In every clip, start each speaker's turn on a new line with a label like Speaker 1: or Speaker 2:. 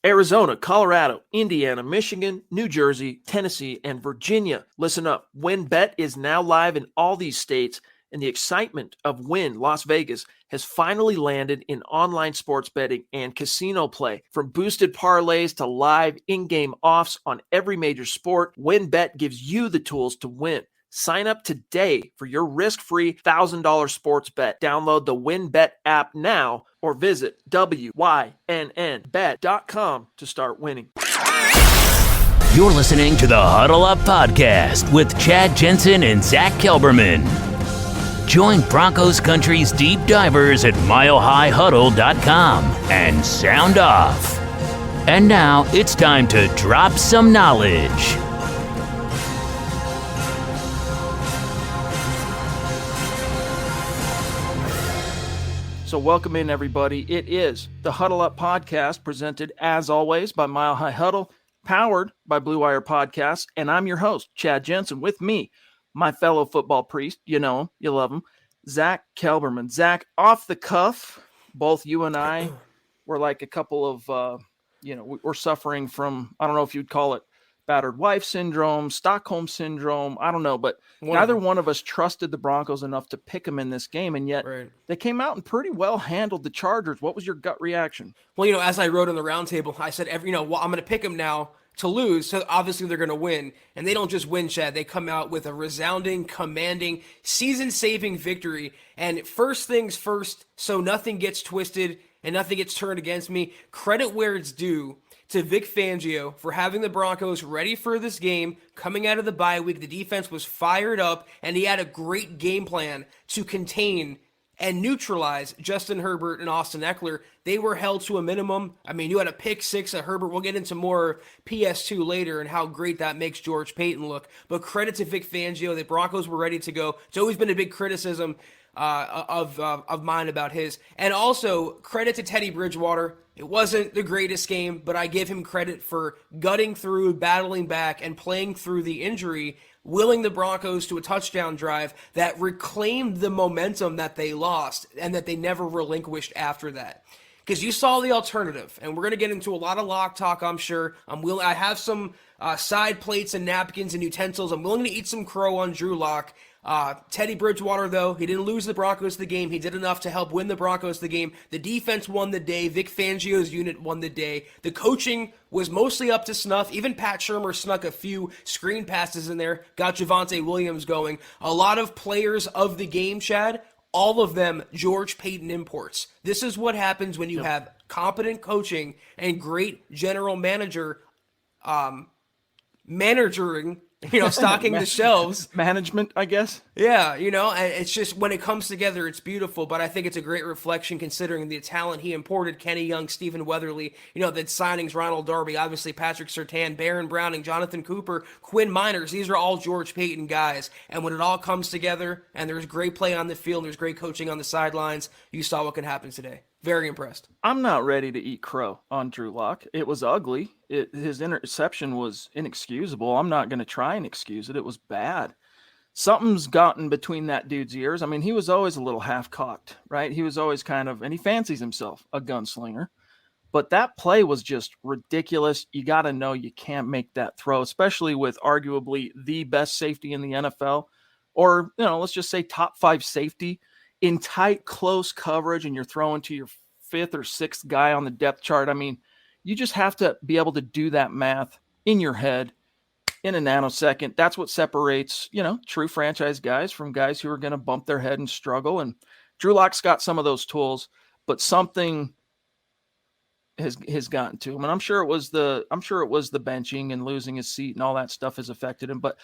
Speaker 1: Arizona, Colorado, Indiana, Michigan, New Jersey, Tennessee, and Virginia. Listen up. WynnBET is now live in all these states, and the excitement of Wynn Las Vegas has finally landed in online sports betting and casino play. From boosted parlays to live in-game offs on every major sport, WynnBET gives you the tools to win. Sign up today for your risk-free $1,000 sports bet. Download the WynnBET app now or visit wynnbet.com to start winning.
Speaker 2: You're listening to the Huddle Up Podcast with Chad Jensen and Zack Kelberman. Join Broncos Country's deep divers at milehighhuddle.com and sound off. And now it's time to drop some knowledge.
Speaker 1: So welcome in, everybody. It is the Huddle Up Podcast, presented, as always, by Mile High Huddle, powered by Blue Wire Podcasts, and I'm your host, Chad Jensen. With me, my fellow football priest, you know him, you love him, Zack Kelberman. Zack, off the cuff, both you and I were like a couple of, we're suffering from, I don't know if you'd call it battered wife syndrome, Stockholm syndrome, I don't know, but neither one of us trusted the Broncos enough to pick them in this game, and yet they came out and pretty well handled the Chargers. What was your gut reaction?
Speaker 3: Well, as I wrote on the roundtable, I said, I'm going to pick them now to lose, so obviously they're going to win, and they don't just win, Chad. They come out with a resounding, commanding, season-saving victory, and first things first, so nothing gets twisted and nothing gets turned against me, credit where it's due to Vic Fangio for having the Broncos ready for this game. Coming out of the bye week, the defense was fired up, and he had a great game plan to contain and neutralize Justin Herbert and Austin Eckler. They were held to a minimum. I mean, you had a pick six at Herbert. We'll get into more PS2 later and how great that makes George Payton look. But credit to Vic Fangio. The Broncos were ready to go. It's always been a big criticism of mine about his. And also, credit to Teddy Bridgewater. It wasn't the greatest game, but I give him credit for gutting through, battling back, and playing through the injury, willing the Broncos to a touchdown drive that reclaimed the momentum that they lost and that they never relinquished after that. Because you saw the alternative, and we're going to get into a lot of lock talk, I'm sure. I have some side plates and napkins and utensils. I'm willing to eat some crow on Drew Lock. Teddy Bridgewater, though, he didn't lose the Broncos the game. He did enough to help win the Broncos the game. The defense won the day. Vic Fangio's unit won the day. The coaching was mostly up to snuff. Even Pat Shurmur snuck a few screen passes in there, got Javonte Williams going. A lot of players of the game, Chad, all of them George Payton imports. This is what happens when you have competent coaching and great general manager managing, stocking the shelves.
Speaker 1: Management, I guess.
Speaker 3: Yeah, and it's just when it comes together, it's beautiful, but I think it's a great reflection considering the talent he imported, Kenny Young, Stephen Weatherly, the signings, Ronald Darby, obviously Patrick Surtain, Baron Browning, Jonathan Cooper, Quinn Miners. These are all George Payton guys, and when it all comes together and there's great play on the field, there's great coaching on the sidelines, you saw what can happen today. Very impressed.
Speaker 1: I'm not ready to eat crow on Drew Lock. It was ugly. His interception was inexcusable. I'm not going to try and excuse it. It was bad. Something's gotten between that dude's ears. I mean, he was always a little half-cocked, right? He was always and he fancies himself a gunslinger. But that play was just ridiculous. You got to know you can't make that throw, especially with arguably the best safety in the NFL, or, let's just say top 5 safety in tight, close coverage, and you're throwing to your 5th or 6th guy on the depth chart. I mean, you just have to be able to do that math in your head in a nanosecond. That's what separates, true franchise guys from guys who are going to bump their head and struggle. And Drew Lock's got some of those tools, but something has gotten to him. And I'm sure it was the benching and losing his seat and all that stuff has affected him. But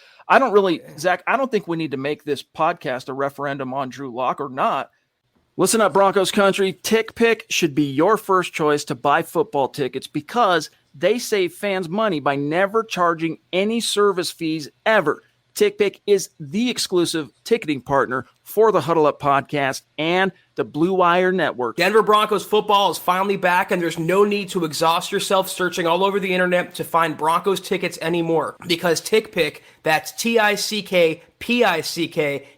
Speaker 1: Zack, I don't think we need to make this podcast a referendum on Drew Lock or not. Listen up, Broncos country. TickPick should be your first choice to buy football tickets because they save fans money by never charging any service fees ever. TickPick is the exclusive ticketing partner for the Huddle Up podcast and the Blue Wire Network.
Speaker 3: Denver Broncos football is finally back, and there's no need to exhaust yourself searching all over the internet to find Broncos tickets anymore, because TickPick, that's TickPick,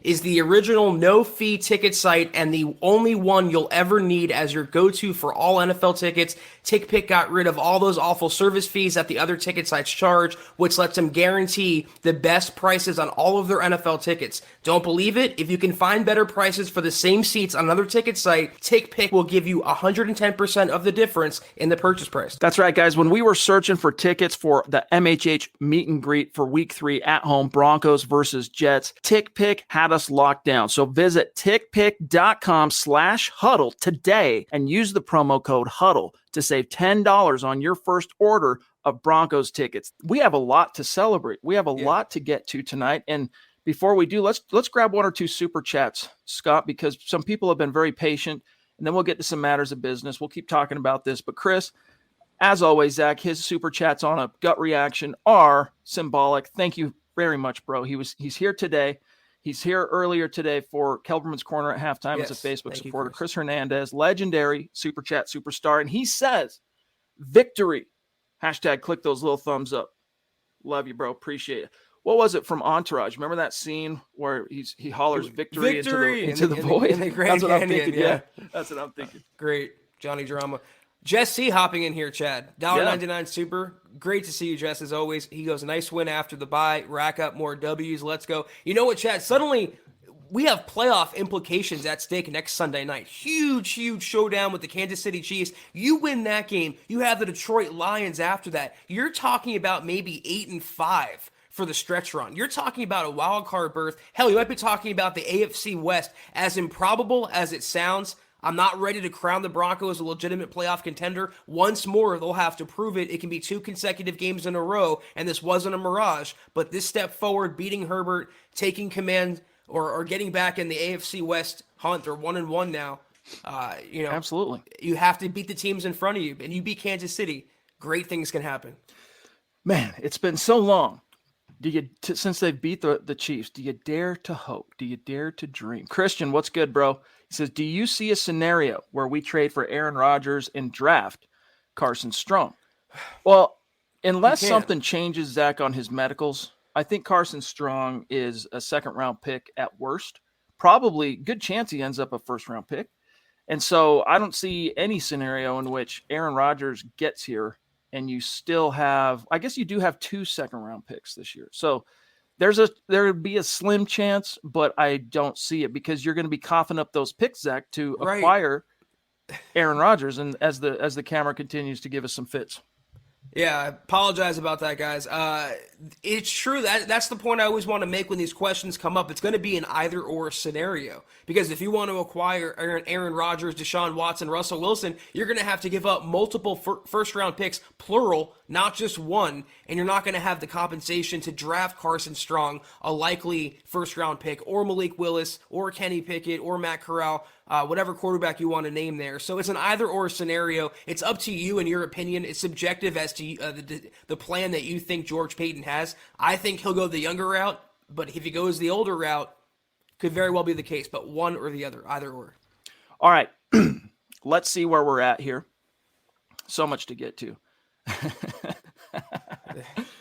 Speaker 3: is the original no-fee ticket site and the only one you'll ever need as your go-to for all NFL tickets. TickPick got rid of all those awful service fees that the other ticket sites charge, which lets them guarantee the best prices on all of their NFL tickets. Don't believe it? If you can find better prices for the same seats on another ticket site, TickPick will give you 110% of the difference in the purchase price.
Speaker 1: That's right, guys. When we were searching for tickets for the MHH meet and greet for week 3 at home, Broncos versus Jets, TickPick had us locked down. So visit tickpick.com/huddle today and use the promo code HUDDLE to save $10 on your first order of Broncos tickets. We have a lot to celebrate. We have a lot to get to tonight. And before we do, let's grab one or two super chats, Scott, because some people have been very patient, and then we'll get to some matters of business. We'll keep talking about this. But Chris, as always, Zach, his super chats on a gut reaction are symbolic. Thank you very much, bro. He's here today. He's here earlier today for Kelberman's Corner at halftime as a Facebook supporter. Chris Hernandez, legendary super chat superstar. And he says, victory. Hashtag click those little thumbs up. Love you, bro. Appreciate it. What was it from Entourage? Remember that scene where he hollers victory into the void? That's what I'm thinking. Yeah, that's what I'm thinking.
Speaker 3: Great. Johnny Drama. Jess C hopping in here, Chad. $1.99 super. Great to see you, Jess, as always. He goes, nice win after the bye. Rack up more W's. Let's go. You know what, Chad? Suddenly, we have playoff implications at stake next Sunday night. Huge, huge showdown with the Kansas City Chiefs. You win that game. You have the Detroit Lions after that. You're talking about maybe 8-5 for the stretch run. You're talking about a wild card berth. Hell, you might be talking about the AFC West. As improbable as it sounds, I'm not ready to crown the Broncos a legitimate playoff contender. Once more, they'll have to prove it. It can be 2 consecutive games in a row, and this wasn't a mirage. But this step forward, beating Herbert, taking command, or getting back in the AFC West hunt, they're 1-1 now.
Speaker 1: Absolutely.
Speaker 3: You have to beat the teams in front of you, and you beat Kansas City. Great things can happen.
Speaker 1: Man, it's been so long. Since they beat the Chiefs, do you dare to hope? Do you dare to dream? Christian, what's good, bro? He says, do you see a scenario where we trade for Aaron Rodgers and draft Carson Strong? Well, unless something changes, Zach, on his medicals, I think Carson Strong is a second-round pick at worst. Probably good chance he ends up a first-round pick. And so I don't see any scenario in which Aaron Rodgers gets here and you still have, I guess you do have 2 second-round picks this year. So there would be a slim chance, but I don't see it because you're going to be coughing up those picks, Zach, to acquire Aaron Rodgers, and as the camera continues to give us some fits.
Speaker 3: Yeah, I apologize about that, guys. It's true. That's the point I always want to make when these questions come up. It's going to be an either-or scenario. Because if you want to acquire Aaron Rodgers, Deshaun Watson, Russell Wilson, you're going to have to give up multiple first-round picks, plural, not just one, and you're not going to have the compensation to draft Carson Strong, a likely first-round pick, or Malik Willis, or Kenny Pickett, or Matt Corral, whatever quarterback you want to name there. So it's an either-or scenario. It's up to you and your opinion. It's subjective as to the plan that you think George Payton has. I think he'll go the younger route, but if he goes the older route, could very well be the case, but one or the other, either or.
Speaker 1: All right, let's see where we're at here. So much to get to.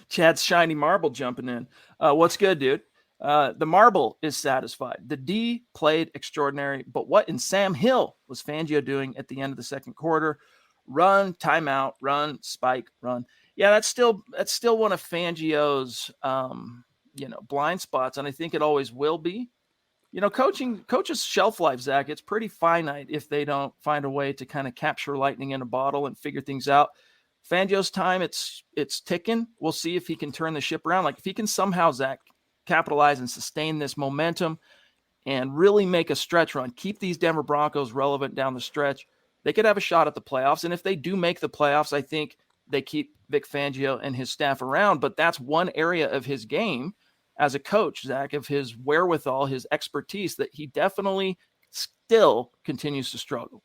Speaker 1: Chad's shiny marble jumping in. What's good, dude? The marble is satisfied. The D played extraordinary, but what in Sam Hill was Fangio doing at the end of the second quarter? Run, timeout, run, spike, run. Yeah, that's still one of Fangio's blind spots, and I think it always will be. Coach's shelf life, Zach, it's pretty finite if they don't find a way to kind of capture lightning in a bottle and figure things out. Fangio's time, it's ticking. We'll see if he can turn the ship around. Like if he can somehow, Zach, capitalize and sustain this momentum and really make a stretch run, keep these Denver Broncos relevant down the stretch, they could have a shot at the playoffs. And if they do make the playoffs, I think they keep Vic Fangio and his staff around. But that's one area of his game as a coach, Zach, of his wherewithal, his expertise, that he definitely still continues to struggle.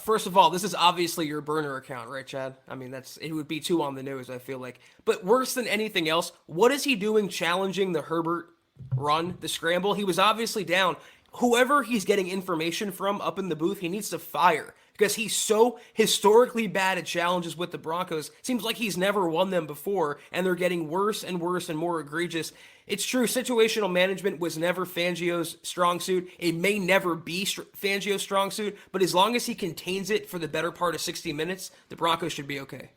Speaker 3: First of all, this is obviously your burner account, right, Chad? I mean, it would be too on the nose, I feel like. But worse than anything else, what is he doing challenging the Herbert run, the scramble? He was obviously down. whoever he's getting information from up in the booth, he needs to fire because he's so historically bad at challenges with the Broncos. Seems like he's never won them before, and they're getting worse and worse and more egregious. It's true, situational management was never Fangio's strong suit. It may never be Fangio's strong suit, but as long as he contains it for the better part of 60 minutes, the Broncos should be okay.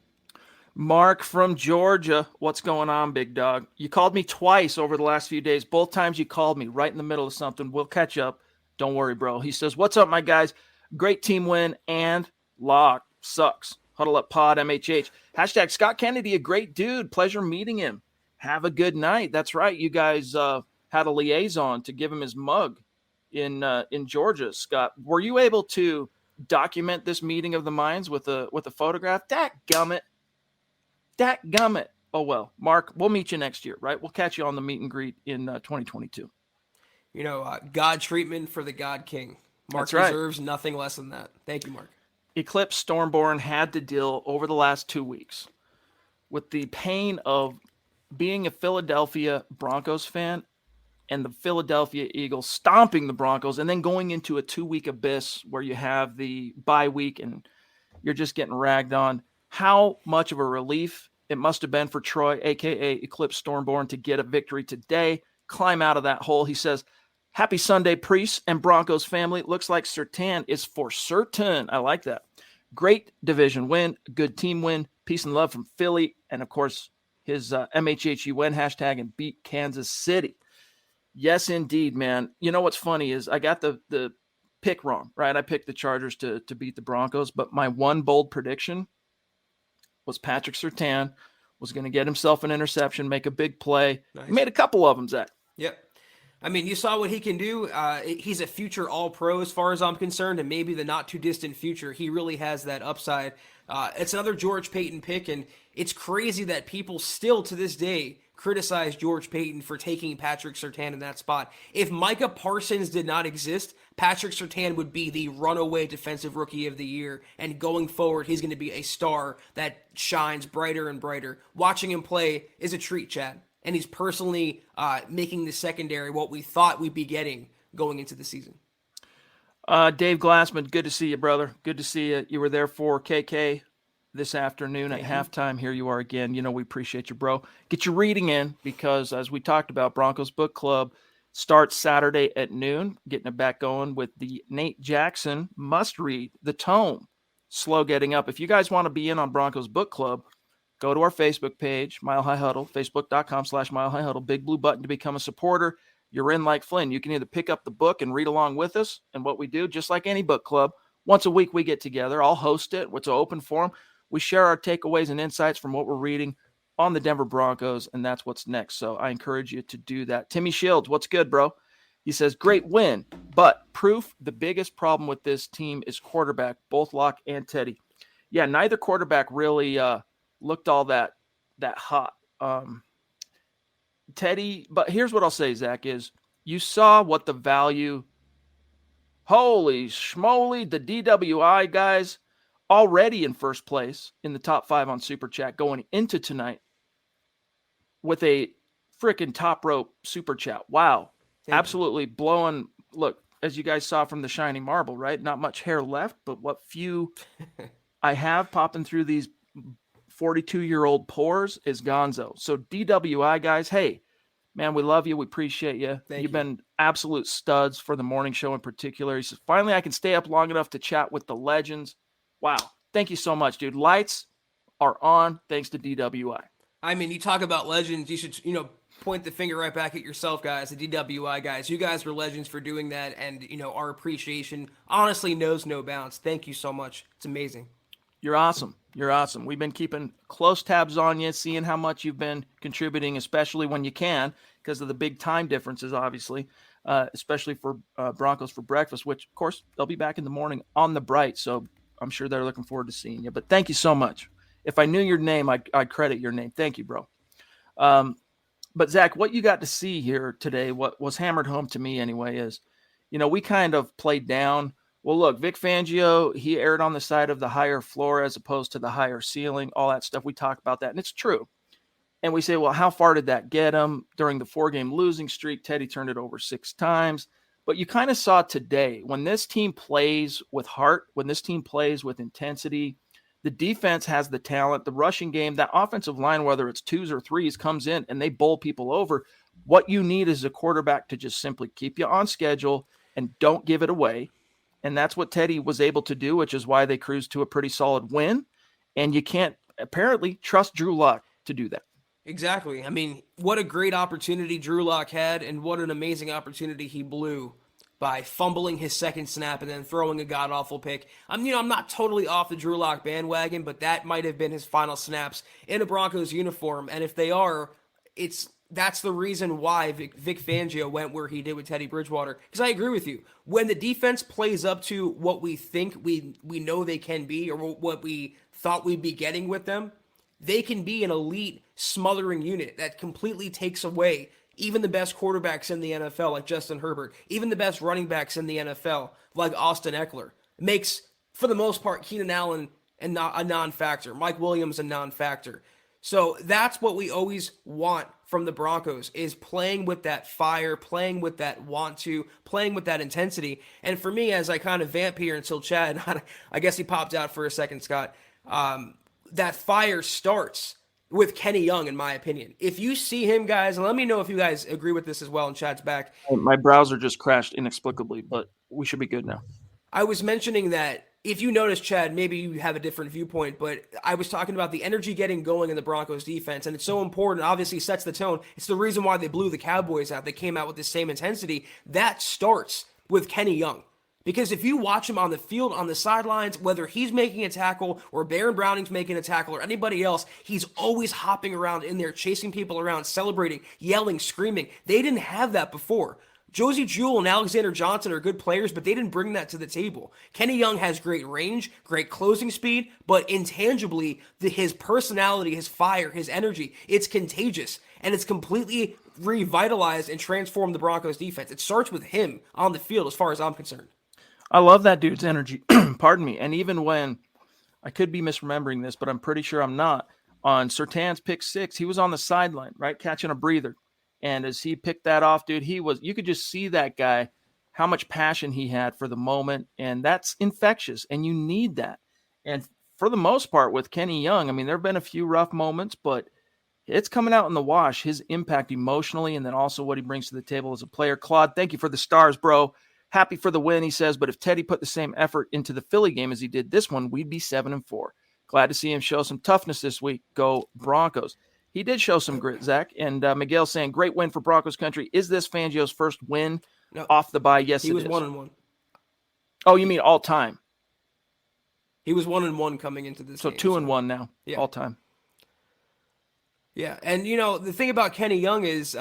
Speaker 1: Mark from Georgia, what's going on, big dog? You called me twice over the last few days. Both times you called me right in the middle of something. We'll catch up. Don't worry, bro. He says, what's up, my guys? Great team win and Lock sucks. Huddle up pod, MHH. Hashtag Scott Kennedy, a great dude. Pleasure meeting him. Have a good night. That's right. You guys had a liaison to give him his mug in Georgia, Scott. Were you able to document this meeting of the minds with a photograph? Dadgummit. Oh, well, Mark, we'll meet you next year, right? We'll catch you on the meet and greet in 2022.
Speaker 3: God treatment for the God King. Mark
Speaker 1: That's right.
Speaker 3: deserves nothing less than that. Thank you, Mark.
Speaker 1: Eclipse Stormborn had to deal over the last 2 weeks with the pain of being a Philadelphia Broncos fan and the Philadelphia Eagles stomping the Broncos and then going into a 2-week abyss where you have the bye week and you're just getting ragged on. How much of a relief it must have been for Troy, a.k.a. Eclipse Stormborn, to get a victory today, climb out of that hole. He says, happy Sunday, priests and Broncos family. Looks like Surtain is for certain. I like that. Great division win, good team win, peace and love from Philly, and, of course, his MHHU win hashtag and beat Kansas City. Yes, indeed, man. You know what's funny is I got the pick wrong, right? I picked the Chargers to beat the Broncos, but my one bold prediction was Patrick Surtain was going to get himself an interception, make a big play. Nice. He made a couple of them, Zach.
Speaker 3: Yep. I mean, you saw what he can do. He's a future All-Pro as far as I'm concerned, and maybe the not-too-distant future. He really has that upside. It's another George Paton pick, and it's crazy that people still, to this day, criticize George Paton for taking Patrick Surtain in that spot. If Micah Parsons did not exist, Patrick Surtain would be the runaway defensive rookie of the year, and going forward, he's going to be a star that shines brighter and brighter. Watching him play is a treat, Chad. And he's personally making the secondary what we thought we'd be getting going into the season.
Speaker 1: Dave Glassman, good to see you, brother. Good to see you. You were there for KK this afternoon at halftime. Here you are again. You know, we appreciate you, bro. Get your reading in because, as we talked about, Broncos Book Club starts Saturday at noon, getting it back going with the Nate Jackson must-read, The Tome, Slow Getting Up. If you guys want to be in on Broncos Book Club, go to our Facebook page, Mile High Huddle, facebook.com/Mile High Huddle, big blue button to become a supporter. You're in like Flynn. You can either pick up the book and read along with us. And what we do, just like any book club, once a week we get together. I'll host it. It's an open forum. We share our takeaways and insights from what we're reading on the Denver Broncos, and that's what's next. So I encourage you to do that. Timmy Shields, what's good, bro? He says, great win, but proof the biggest problem with this team is quarterback, both Locke and Teddy. Yeah, neither quarterback really looked all that hot. Teddy, but here's what I'll say, Zach, is you saw what the value, holy schmoly, the DWI guys already in first place in the top 5 on Super Chat going into tonight with a freaking top rope Super Chat. Wow. Absolutely blowing. Look, as you guys saw from the shiny marble, right? Not much hair left, but what few I have popping through these 42-year-old pores is gonzo. So DWI guys, hey, man, we love you. We appreciate you. You've been absolute studs for the morning show in particular. He says, finally, I can stay up long enough to chat with the legends. Wow. Thank you so much, dude. Lights are on thanks to DWI.
Speaker 3: I mean, you talk about legends. You should, point the finger right back at yourself, guys, the DWI guys. You guys were legends for doing that. And, our appreciation honestly knows no bounds. Thank you so much. It's amazing.
Speaker 1: You're awesome. You're awesome. We've been keeping close tabs on you, seeing how much you've been contributing, especially when you can, because of the big time differences, obviously, especially for Broncos for Breakfast, which, of course, they'll be back in the morning on the bright. So I'm sure they're looking forward to seeing you. But thank you so much. If I knew your name, I'd credit your name. Thank you, bro. But, Zach, what you got to see here today, what was hammered home to me anyway, is, we kind of played down. Well, look, Vic Fangio, he erred on the side of the higher floor as opposed to the higher ceiling, all that stuff. We talk about that, and it's true. And we say, well, how far did that get him? During the 4-game losing streak, Teddy turned it over 6 times. But you kind of saw today when this team plays with heart, when this team plays with intensity, the defense has the talent, the rushing game, that offensive line, whether it's twos or threes, comes in and they bowl people over. What you need is a quarterback to just simply keep you on schedule and don't give it away. And that's what Teddy was able to do, which is why they cruised to a pretty solid win. And you can't apparently trust Drew Lock to do that.
Speaker 3: Exactly. I mean, what a great opportunity Drew Lock had, and what an amazing opportunity he blew by fumbling his second snap and then throwing a god-awful pick. I'm not totally off the Drew Lock bandwagon, but that might have been his final snaps in a Broncos uniform. And if they are, that's the reason why Vic Fangio went where he did with Teddy Bridgewater. Because I agree with you. When the defense plays up to what we think we know they can be, or what we thought we'd be getting with them, they can be an elite smothering unit that completely takes away even the best quarterbacks in the NFL, like Justin Herbert, even the best running backs in the NFL, like Austin Eckler. Makes, for the most part, Keenan Allen a non-factor, Mike Williams a non-factor. So that's what we always want from the Broncos, is playing with that fire, playing with that want to, playing with that intensity. And for me, as I kind of vamp here until Chad, I guess he popped out for a second, Scott, that fire starts with Kenny Young, in my opinion. If you see him, guys, and let me know if you guys agree with this as well, and Chad's back.
Speaker 1: My browser just crashed inexplicably, but we should be good now.
Speaker 3: I was mentioning that if you notice, Chad, maybe you have a different viewpoint, but I was talking about the energy getting going in the Broncos defense, and it's so important. Obviously sets the tone. It's the reason why they blew the Cowboys out. They came out with the same intensity. That starts with Kenny Young. Because if you watch him on the field, on the sidelines, whether he's making a tackle or Baron Browning's making a tackle or anybody else, he's always hopping around in there, chasing people around, celebrating, yelling, screaming. They didn't have that before. Josie Jewell and Alexander Johnson are good players, but they didn't bring that to the table. Kenny Young has great range, great closing speed, but intangibly, his personality, his fire, his energy, it's contagious, and it's completely revitalized and transformed the Broncos defense. It starts with him on the field as far as I'm concerned.
Speaker 1: I love that dude's energy. Pardon me. And even when, I could be misremembering this, but I'm pretty sure I'm not, on Surtain's pick 6, he was on the sideline, right, catching a breather. And as he picked that off, dude, you could just see that guy, how much passion he had for the moment. And that's infectious. And you need that. And for the most part with Kenny Young, I mean, there have been a few rough moments, but it's coming out in the wash, his impact emotionally, and then also what he brings to the table as a player. Claude, thank you for the stars, bro. Happy for the win, he says, but if Teddy put the same effort into the Philly game as he did this one, we'd be 7-4. Glad to see him show some toughness this week. Go Broncos. He did show some grit, Zach. And Miguel saying, great win for Broncos country. Is this Fangio's first win off the bye? Yes,
Speaker 3: he was
Speaker 1: is.
Speaker 3: 1-1.
Speaker 1: Oh, you mean all time?
Speaker 3: He was 1-1 coming into this game.
Speaker 1: 2-1 now, all time.
Speaker 3: Yeah, and the thing about Kenny Young is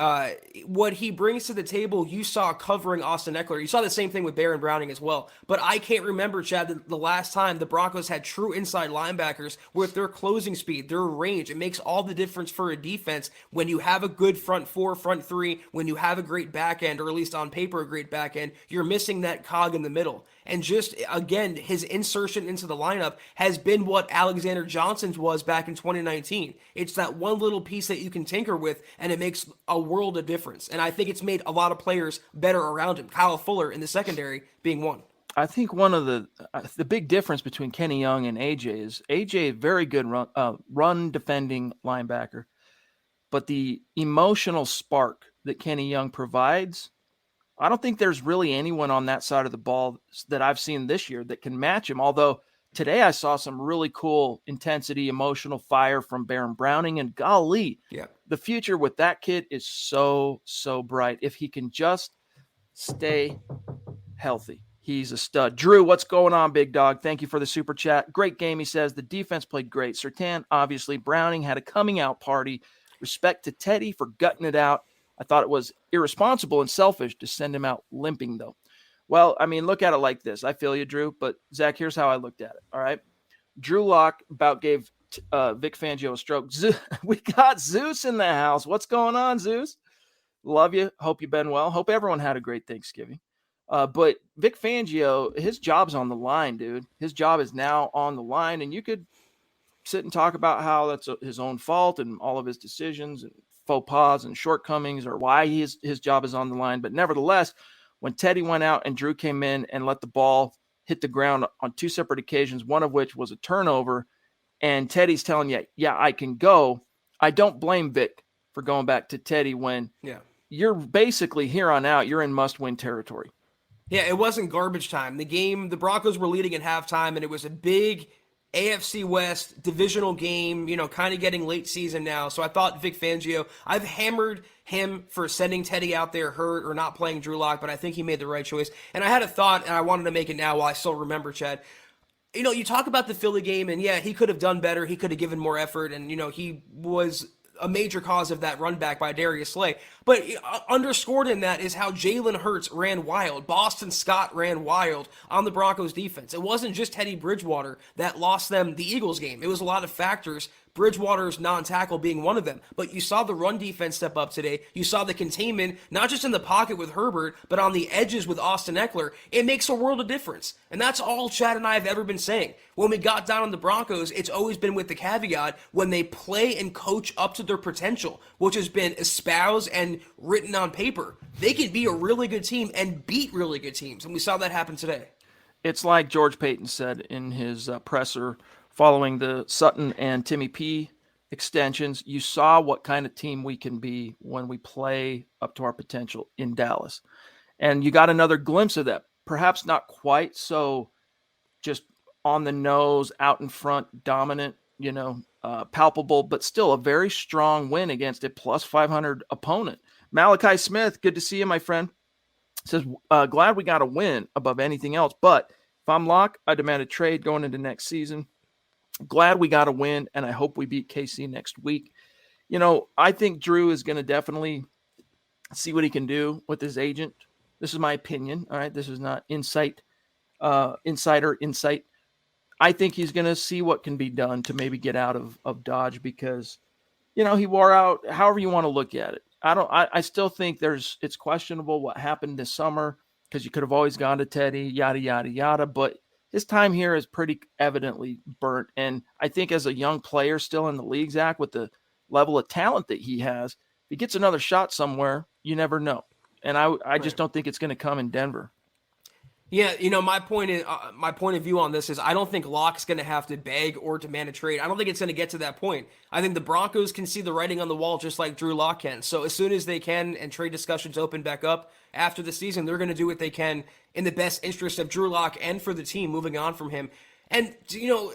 Speaker 3: what he brings to the table. You saw covering Austin Eckler. You saw the same thing with Baron Browning as well. But I can't remember, Chad, the last time the Broncos had true inside linebackers with their closing speed, their range. It makes all the difference for a defense when you have a good front four, front three, when you have a great back end, or at least on paper a great back end. You're missing that cog in the middle. And just, again, his insertion into the lineup has been what Alexander Johnson's was back in 2019. It's that one little piece that you can tinker with, and it makes a world of difference. And I think it's made a lot of players better around him. Kyle Fuller in the secondary being one.
Speaker 1: I think one of the big difference between Kenny Young and AJ is AJ, very good run defending linebacker, but the emotional spark that Kenny Young provides, I don't think there's really anyone on that side of the ball that I've seen this year that can match him. Although today I saw some really cool intensity, emotional fire from Baron Browning, and golly, the future with that kid is so, so bright. If he can just stay healthy, he's a stud. Drew, what's going on, big dog? Thank you for the super chat. Great game, he says. The defense played great. Surtain, obviously. Browning had a coming out party. Respect to Teddy for gutting it out. I thought it was irresponsible and selfish to send him out limping, though. Well, I mean, look at it like this. I feel you, Drew, but Zach, here's how I looked at it. All right. Drew Lock about gave Vic Fangio a stroke. We got Zeus in the house. What's going on, Zeus? Love you. Hope you've been well. Hope everyone had a great Thanksgiving. But Vic Fangio, his job's on the line, dude. His job is now on the line, and you could sit and talk about how that's his own fault and all of his decisions and faux pas and shortcomings, or why his job is on the line. But nevertheless, when Teddy went out and Drew came in and let the ball hit the ground on 2 separate occasions, one of which was a turnover, and Teddy's telling you, yeah, I can go. I don't blame Vic for going back to Teddy when you're basically here on out, you're in must-win territory.
Speaker 3: Yeah, it wasn't garbage time. The Broncos were leading at halftime, and it was a big AFC West divisional game, kind of getting late season now. So I thought Vic Fangio, I've hammered him for sending Teddy out there hurt or not playing Drew Lock, but I think he made the right choice. And I had a thought, and I wanted to make it now while I still remember, Chad. You talk about the Philly game, and yeah, he could have done better. He could have given more effort, and, he was a major cause of that run back by Darius Slay. But underscored in that is how Jalen Hurts ran wild. Boston Scott ran wild on the Broncos defense. It wasn't just Teddy Bridgewater that lost them the Eagles game. It was a lot of factors, Bridgewater's non-tackle being one of them. But you saw the run defense step up today. You saw the containment, not just in the pocket with Herbert, but on the edges with Austin Eckler. It makes a world of difference. And that's all Chad and I have ever been saying. When we got down on the Broncos, it's always been with the caveat when they play and coach up to their potential, which has been espoused and written on paper. They can be a really good team and beat really good teams. And we saw that happen today.
Speaker 1: It's like George Payton said in his presser following the Sutton and Timmy P extensions. You saw what kind of team we can be when we play up to our potential in Dallas. And you got another glimpse of that. Perhaps not quite so just on the nose, out in front, dominant, palpable, but still a very strong win against a plus 500 opponent. Malachi Smith, good to see you, my friend. Says, glad we got a win above anything else. But if I'm Locke, I demand a trade going into next season. Glad we got a win, and I hope we beat KC next week. I think Drew is going to definitely see what he can do with his agent. This is my opinion. All right. This is not insider insight. I think he's going to see what can be done to maybe get out of Dodge because, he wore out, however you want to look at it. I still think it's questionable what happened this summer because you could have always gone to Teddy, yada, yada, yada. But his time here is pretty evidently burnt. And I think as a young player still in the league, Zach, with the level of talent that he has, if he gets another shot somewhere, you never know. And I just don't think it's going to come in Denver.
Speaker 3: Yeah, my point of view on this is I don't think Locke's going to have to beg or demand a trade. I don't think it's going to get to that point. I think the Broncos can see the writing on the wall just like Drew Lock can. So as soon as they can and trade discussions open back up after the season, they're going to do what they can in the best interest of Drew Lock and for the team moving on from him. And,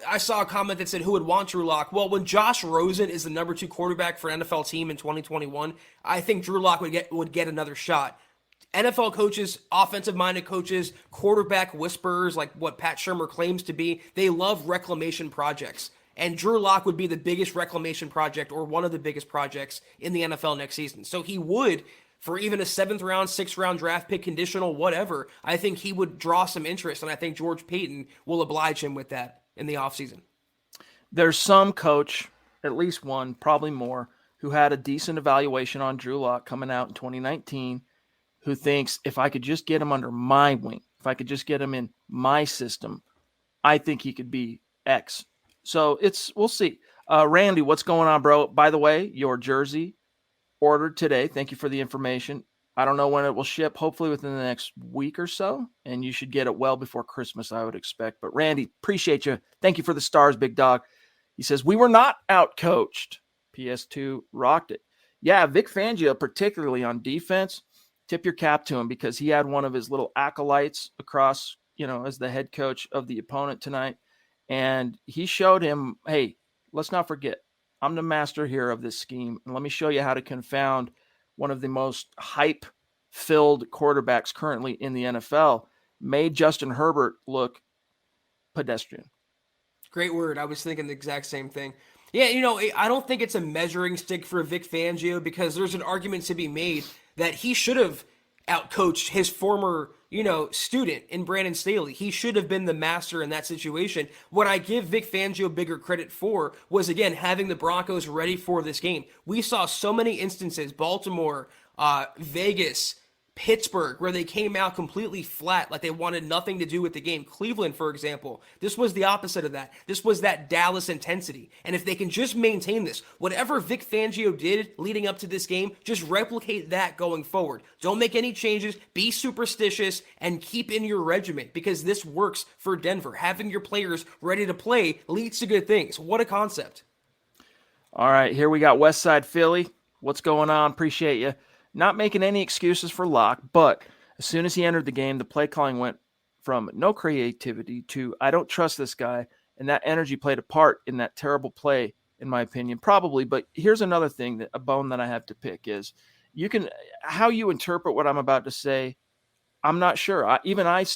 Speaker 3: I saw a comment that said who would want Drew Lock. Well, when Josh Rosen is the number 2 quarterback for an NFL team in 2021, I think Drew Lock would get another shot. NFL coaches, offensive-minded coaches, quarterback whisperers like what Pat Shurmur claims to be, they love reclamation projects. And Drew Lock would be the biggest reclamation project or one of the biggest projects in the NFL next season. So he would, for even a 7th round, 6th round draft pick, conditional, whatever, I think he would draw some interest, and I think George Payton will oblige him with that in the offseason.
Speaker 1: There's some coach, at least one, probably more, who had a decent evaluation on Drew Lock coming out in 2019, who thinks if I could just get him under my wing, if I could just get him in my system, I think he could be X. So we'll see. Randy, what's going on, bro? By the way, your jersey ordered today. Thank you for the information. I don't know when it will ship, hopefully within the next week or so, and you should get it well before Christmas, I would expect. But Randy, appreciate you. Thank you for the stars, big dog. He says, we were not out-coached. PS2 rocked it. Yeah, Vic Fangio, particularly on defense, tip your cap to him because he had one of his little acolytes across, as the head coach of the opponent tonight. And he showed him, hey, let's not forget, I'm the master here of this scheme. And let me show you how to confound one of the most hype-filled quarterbacks currently in the NFL. Made Justin Herbert look pedestrian.
Speaker 3: Great word. I was thinking the exact same thing. Yeah, I don't think it's a measuring stick for Vic Fangio because there's an argument to be made that he should have outcoached his former, student in Brandon Staley. He should have been the master in that situation. What I give Vic Fangio bigger credit for was, again, having the Broncos ready for this game. We saw so many instances, Baltimore, Vegas, Pittsburgh, where they came out completely flat, like they wanted nothing to do with the game. Cleveland, for example, this was the opposite of that. This was that Dallas intensity. And if they can just maintain this, whatever Vic Fangio did leading up to this game, just replicate that going forward. Don't make any changes, be superstitious, and keep in your regiment, because this works for Denver. Having your players ready to play leads to good things. What a concept.
Speaker 1: All right, here we got West Side Philly. What's going on? Appreciate you. Not making any excuses for Locke, but as soon as he entered the game, the play calling went from no creativity to I don't trust this guy, and that energy played a part in that terrible play, in my opinion, probably. But here's another thing, a bone that I have to pick is how you interpret what I'm about to say. I'm not sure. I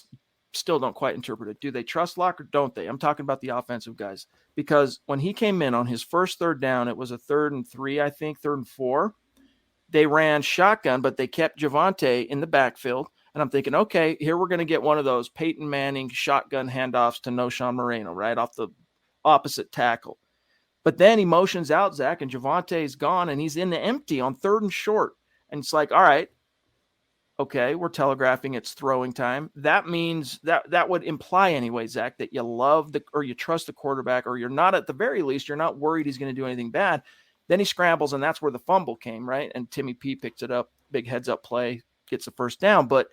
Speaker 1: still don't quite interpret it. Do they trust Locke or don't they? I'm talking about the offensive guys, because when he came in on his first third down, it was a 3rd and 3, I think, 3rd and 4. They ran shotgun, but they kept Javonte in the backfield. And I'm thinking, okay, here we're going to get one of those Peyton Manning shotgun handoffs to Noshawn Moreno, right off the opposite tackle. But then he motions out, Zach, and Javonte's gone, and he's in the empty on 3rd and short. And it's like, all right, okay, we're telegraphing it's throwing time. That means that would imply anyway, Zach, that you love or you trust the quarterback, or you're not, at the very least, you're not worried he's going to do anything bad. Then he scrambles, and that's where the fumble came, right? And Timmy P picks it up, big heads-up play, gets the first down. But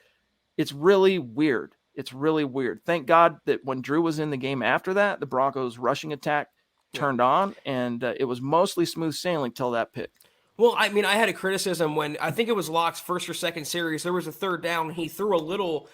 Speaker 1: it's really weird. It's really weird. Thank God that when Drew was in the game after that, the Broncos' rushing attack turned on, and it was mostly smooth sailing till that pick.
Speaker 3: Well, I mean, I had a criticism when, I think it was Locke's first or second series, there was a 3rd down, and he threw a little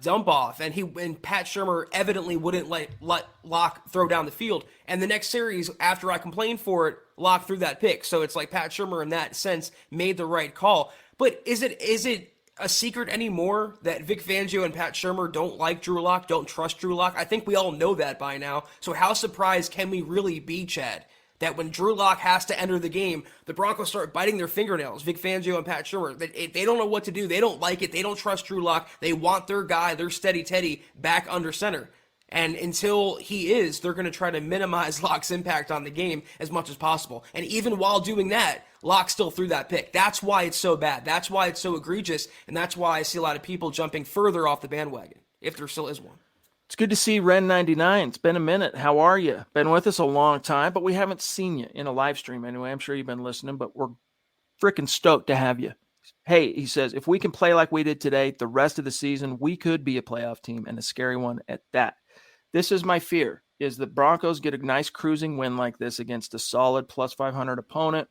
Speaker 3: dump off, and Pat Shurmur evidently wouldn't let Locke throw down the field. And the next series, after I complained for it, Locke threw that pick. So it's like Pat Shurmur in that sense made the right call. But is it a secret anymore that Vic Fangio and Pat Shurmur don't like Drew Lock, don't trust Drew Lock? I think we all know that by now. So how surprised can we really be, Chad, that when Drew Lock has to enter the game, the Broncos start biting their fingernails, Vic Fangio and Pat Shurmur? They don't know what to do. They don't like it. They don't trust Drew Lock. They want their guy, their steady Teddy, back under center. And until he is, they're going to try to minimize Locke's impact on the game as much as possible. And even while doing that, Locke still threw that pick. That's why it's so bad. That's why it's so egregious. And that's why I see a lot of people jumping further off the bandwagon, if there still is one.
Speaker 1: It's good to see Ren99. It's been a minute. How are you? Been with us a long time, but we haven't seen you in a live stream anyway. I'm sure you've been listening, but we're freaking stoked to have you. Hey, he says, if we can play like we did today, the rest of the season, we could be a playoff team, and a scary one at that. This is my fear, is the Broncos get a nice cruising win like this against a solid plus 500 opponent,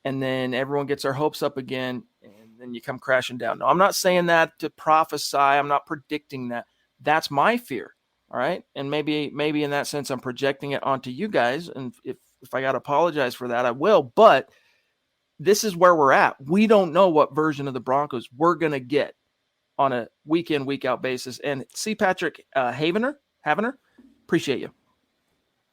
Speaker 1: and then everyone gets their hopes up again, and then you come crashing down. No, I'm not saying that to prophesy. I'm not predicting that. That's my fear, all right? And maybe in that sense I'm projecting it onto you guys, and if I got to apologize for that, I will. But this is where we're at. We don't know what version of the Broncos we're going to get on a week-in, week-out basis. And see Patrick Havener, appreciate you.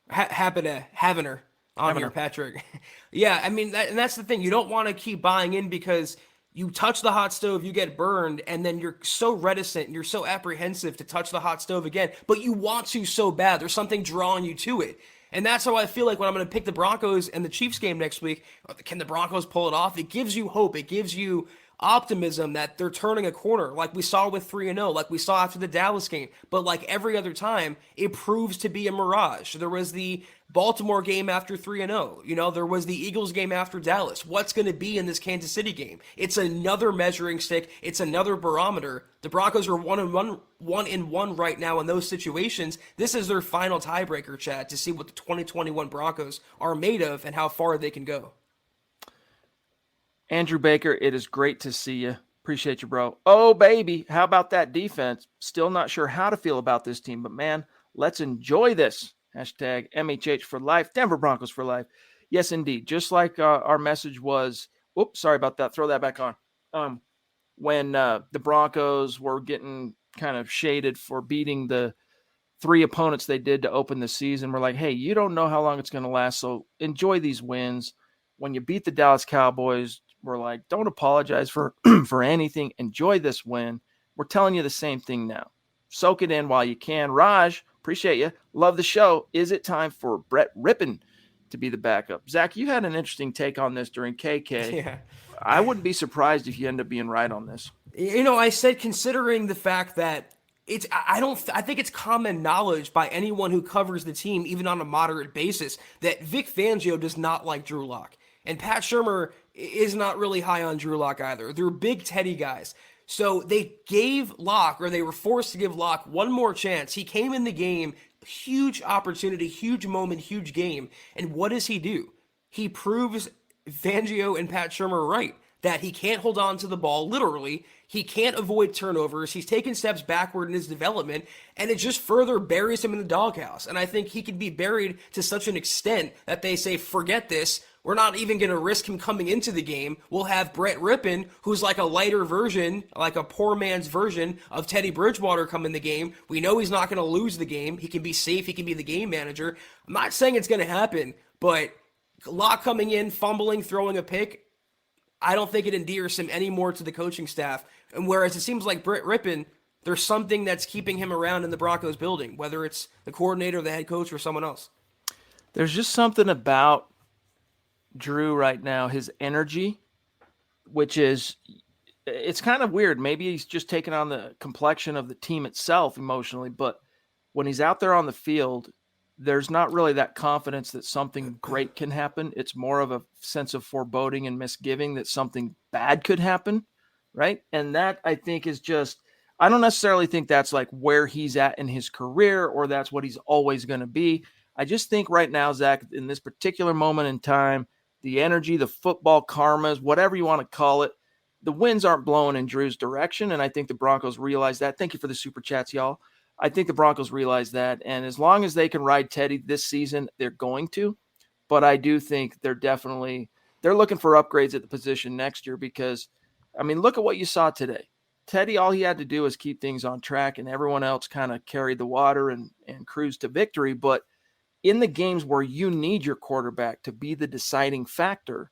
Speaker 3: Happy to Havener on here, Patrick. Yeah, I mean, and that's the thing. You don't want to keep buying in because you touch the hot stove, you get burned, and then you're so reticent and you're so apprehensive to touch the hot stove again, but you want to so bad. There's something drawing you to it. And that's how I feel like when I'm going to pick the Broncos and the Chiefs game next week. Can the Broncos pull it off? It gives you hope. It gives you optimism that they're turning a corner, like we saw with 3-0, like we saw after the Dallas game. But like every other time, it proves to be a mirage. There was the Baltimore game after 3-0. You know, there was the Eagles game after Dallas. What's going to be in this Kansas City game? It's another measuring stick. It's another barometer. The Broncos are 1-1 right now in those situations. This is their final tiebreaker, Chad, to see what the 2021 Broncos are made of and how far they can go.
Speaker 1: Andrew Baker, it is great to see you. Appreciate you, bro. Oh, baby, how about that defense? Still not sure how to feel about this team, but man, let's enjoy this. Hashtag MHH for life, Denver Broncos for life. Yes, indeed. Just like our message was, oops, sorry about that. Throw that back on. When the Broncos were getting kind of shaded for beating the 3 opponents they did to open the season, we're like, hey, you don't know how long it's going to last, so enjoy these wins. When you beat the Dallas Cowboys, we're like, don't apologize for for anything. Enjoy this win. We're telling you the same thing now. Soak it in while you can. Raj, appreciate you. Love the show. Is it time for Brett Rippin to be the backup. Zach, you had an interesting take on this during KK.
Speaker 3: Yeah.
Speaker 1: I wouldn't be surprised if you end up being right on this.
Speaker 3: I said considering the fact that I think it's common knowledge by anyone who covers the team, even on a moderate basis, that Vic Fangio does not like Drew Lock. And Pat Shurmur is not really high on Drew Lock either. They're big Teddy guys. So they gave Lock, or they were forced to give Lock one more chance. He came in the game, huge opportunity, huge moment, huge game. And what does he do? He proves Fangio and Pat Shurmur right, that he can't hold on to the ball, literally. He can't avoid turnovers. He's taken steps backward in his development, and it just further buries him in the doghouse. And I think he could be buried to such an extent that they say, forget this. We're not even going to risk him coming into the game. We'll have Brett Rippon, who's like a lighter version, like a poor man's version of Teddy Bridgewater, come in the game. We know he's not going to lose the game. He can be safe. He can be the game manager. I'm not saying it's going to happen, but Locke coming in, fumbling, throwing a pick, I don't think it endears him any more to the coaching staff. And whereas it seems like Brett Rippon, there's something that's keeping him around in the Broncos building, whether it's the coordinator, the head coach, or someone else.
Speaker 1: There's just something about Drew right now, his energy, which is, it's kind of weird. Maybe he's just taking on the complexion of the team itself emotionally, but when he's out there on the field, there's not really that confidence that something great can happen. It's more of a sense of foreboding and misgiving that something bad could happen, right? And that, I think, is just, I don't necessarily think that's like where he's at in his career or that's what he's always going to be. I just think right now, Zach, in this particular moment in time, the energy, the football karmas, whatever you want to call it, the winds aren't blowing in Drew's direction, and I think the Broncos realize that. Thank you for the super chats, y'all. I think the Broncos realize that, and as long as they can ride Teddy this season, they're going to. But I do think they're looking for upgrades at the position next year because, I mean, look at what you saw today. Teddy, all he had to do was keep things on track, and everyone else kind of carried the water and cruised to victory. But in the games where you need your quarterback to be the deciding factor,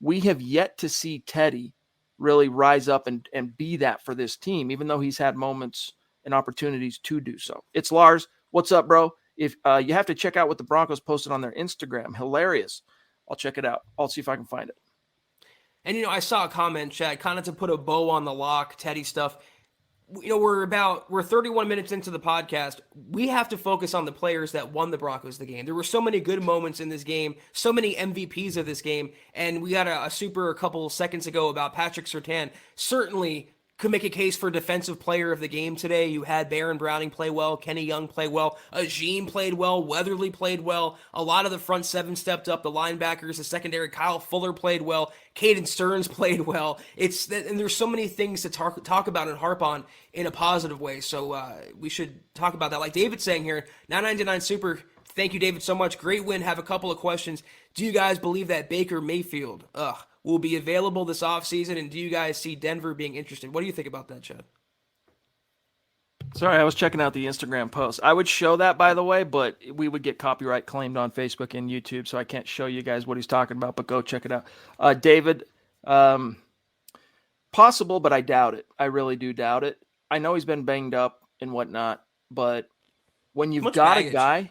Speaker 1: we have yet to see Teddy really rise up and be that for this team, even though he's had moments and opportunities to do so. It's Lars. What's up, bro? If you have to check out what the Broncos posted on their Instagram, hilarious. I'll check it out. I'll see if I can find it.
Speaker 3: And, I saw a comment, Chad, kind of to put a bow on the Lock, Teddy stuff. We're 31 minutes into the podcast. We have to focus on the players that won the Broncos the game. There were so many good moments in this game, so many MVPs of this game, and we got a super a couple seconds ago about Patrick Surtain. Certainly could make a case for defensive player of the game today. You had Baron Browning play well, Kenny Young play well, Ajim played well, Weatherly played well. A lot of the front seven stepped up, the linebackers, the secondary, Kyle Fuller played well, Caden Stearns played well. And there's so many things to talk about and harp on in a positive way. So we should talk about that. Like David's saying here, 999 Super. Thank you, David, so much. Great win. Have a couple of questions. Do you guys believe that Baker Mayfield will be available this offseason? And do you guys see Denver being interested? What do you think about that, Chad?
Speaker 1: Sorry, I was checking out the Instagram post. I would show that, by the way, but we would get copyright claimed on Facebook and YouTube, so I can't show you guys what he's talking about, but go check it out. David, possible, but I doubt it. I really do doubt it. I know he's been banged up and whatnot, but when you've got a guy,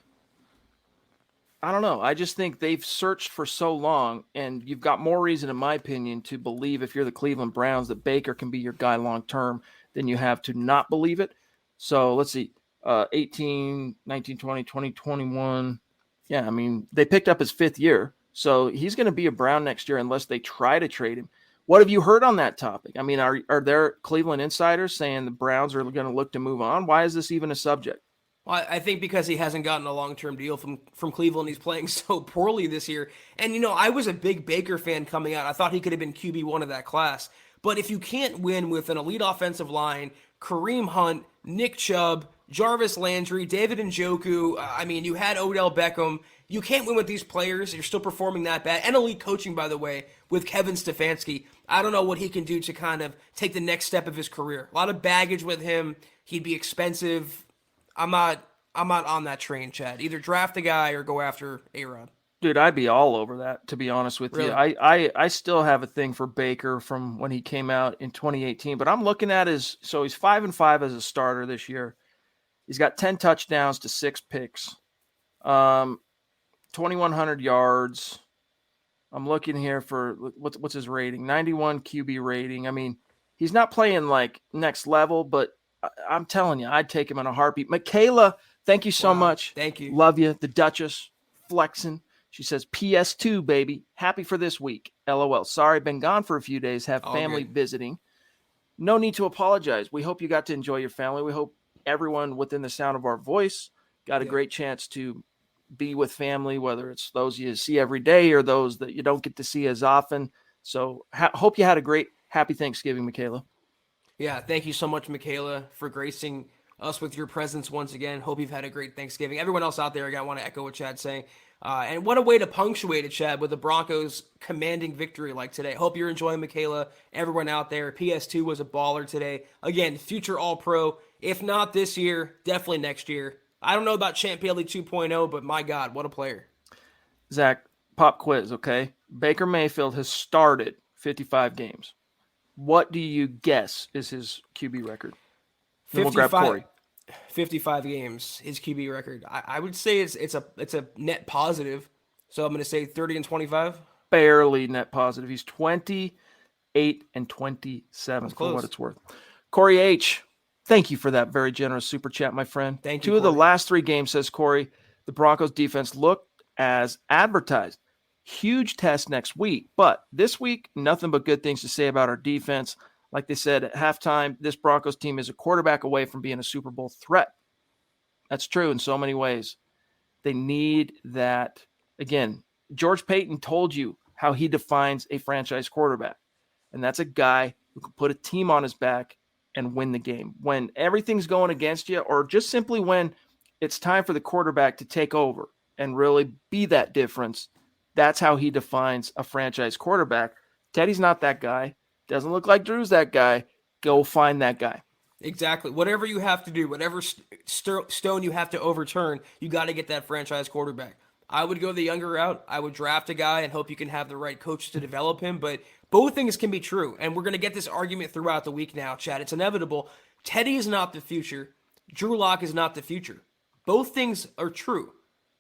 Speaker 1: I don't know. I just think they've searched for so long, and you've got more reason, in my opinion, to believe if you're the Cleveland Browns that Baker can be your guy long-term than you have to not believe it. So let's see, 18, 19, 20, 20, 21. Yeah, I mean, they picked up his fifth year, so he's going to be a Brown next year unless they try to trade him. What have you heard on that topic? I mean, are there Cleveland insiders saying the Browns are going to look to move on? Why is this even a subject?
Speaker 3: Well, I think because he hasn't gotten a long-term deal from Cleveland. He's playing so poorly this year. And, I was a big Baker fan coming out. I thought he could have been QB1 of that class. But if you can't win with an elite offensive line, Kareem Hunt, Nick Chubb, Jarvis Landry, David Njoku, you had Odell Beckham. You can't win with these players. You're still performing that bad. And elite coaching, by the way, with Kevin Stefanski. I don't know what he can do to kind of take the next step of his career. A lot of baggage with him. He'd be expensive. I'm not on that train, Chad. Either draft the guy or go after A-Rod.
Speaker 1: Dude, I'd be all over that, to be honest with you. I still have a thing for Baker from when he came out in 2018, but I'm looking at he's 5-5 as a starter this year. He's got 10 touchdowns to 6 picks. 2,100 yards. I'm looking here for what's his rating? 91 QB rating. I mean, he's not playing like next level, but I'm telling you, I'd take him in a heartbeat. Michaela, thank you so much.
Speaker 3: Thank you.
Speaker 1: Love you. The Duchess flexing. She says, PS2, baby. Happy for this week. LOL. Sorry, been gone for a few days. Have family visiting. No need to apologize. We hope you got to enjoy your family. We hope everyone within the sound of our voice got a great chance to be with family, whether it's those you see every day or those that you don't get to see as often. So hope you had a great, happy Thanksgiving, Michaela.
Speaker 3: Yeah, thank you so much, Michaela, for gracing us with your presence once again. Hope you've had a great Thanksgiving. Everyone else out there, again, I want to echo what Chad's saying. And what a way to punctuate it, Chad, with the Broncos commanding victory like today. Hope you're enjoying, Michaela. Everyone out there, PS2 was a baller today. Again, future All-Pro. If not this year, definitely next year. I don't know about Champ Bailey 2.0, but my God, what a player.
Speaker 1: Zach, pop quiz, okay? Baker Mayfield has started 55 games. What do you guess is his QB record? Then we'll grab Corey.
Speaker 3: 55 games, his QB record. I would say it's a net positive. So I'm going to say 30 and 25.
Speaker 1: Barely net positive. He's 28 and 27 for what it's worth. Corey H., thank you for that very generous super chat, my friend.
Speaker 3: Thank you,
Speaker 1: Two of the last three games, says Corey, the Broncos defense looked as advertised. Huge test next week, but this week, nothing but good things to say about our defense. Like they said at halftime, this Broncos team is a quarterback away from being a Super Bowl threat. That's true in so many ways. They need that. Again, George Payton told you how he defines a franchise quarterback, and that's a guy who can put a team on his back and win the game. When everything's going against you, or just simply when it's time for the quarterback to take over and really be that difference, that's how he defines a franchise quarterback. Teddy's not that guy. Doesn't look like Drew's that guy. Go find that guy.
Speaker 3: Exactly. Whatever you have to do, whatever stone you have to overturn, you got to get that franchise quarterback. I would go the younger route. I would draft a guy and hope you can have the right coach to develop him. But both things can be true. And we're going to get this argument throughout the week now, Chad. It's inevitable. Teddy is not the future. Drew Lock is not the future. Both things are true.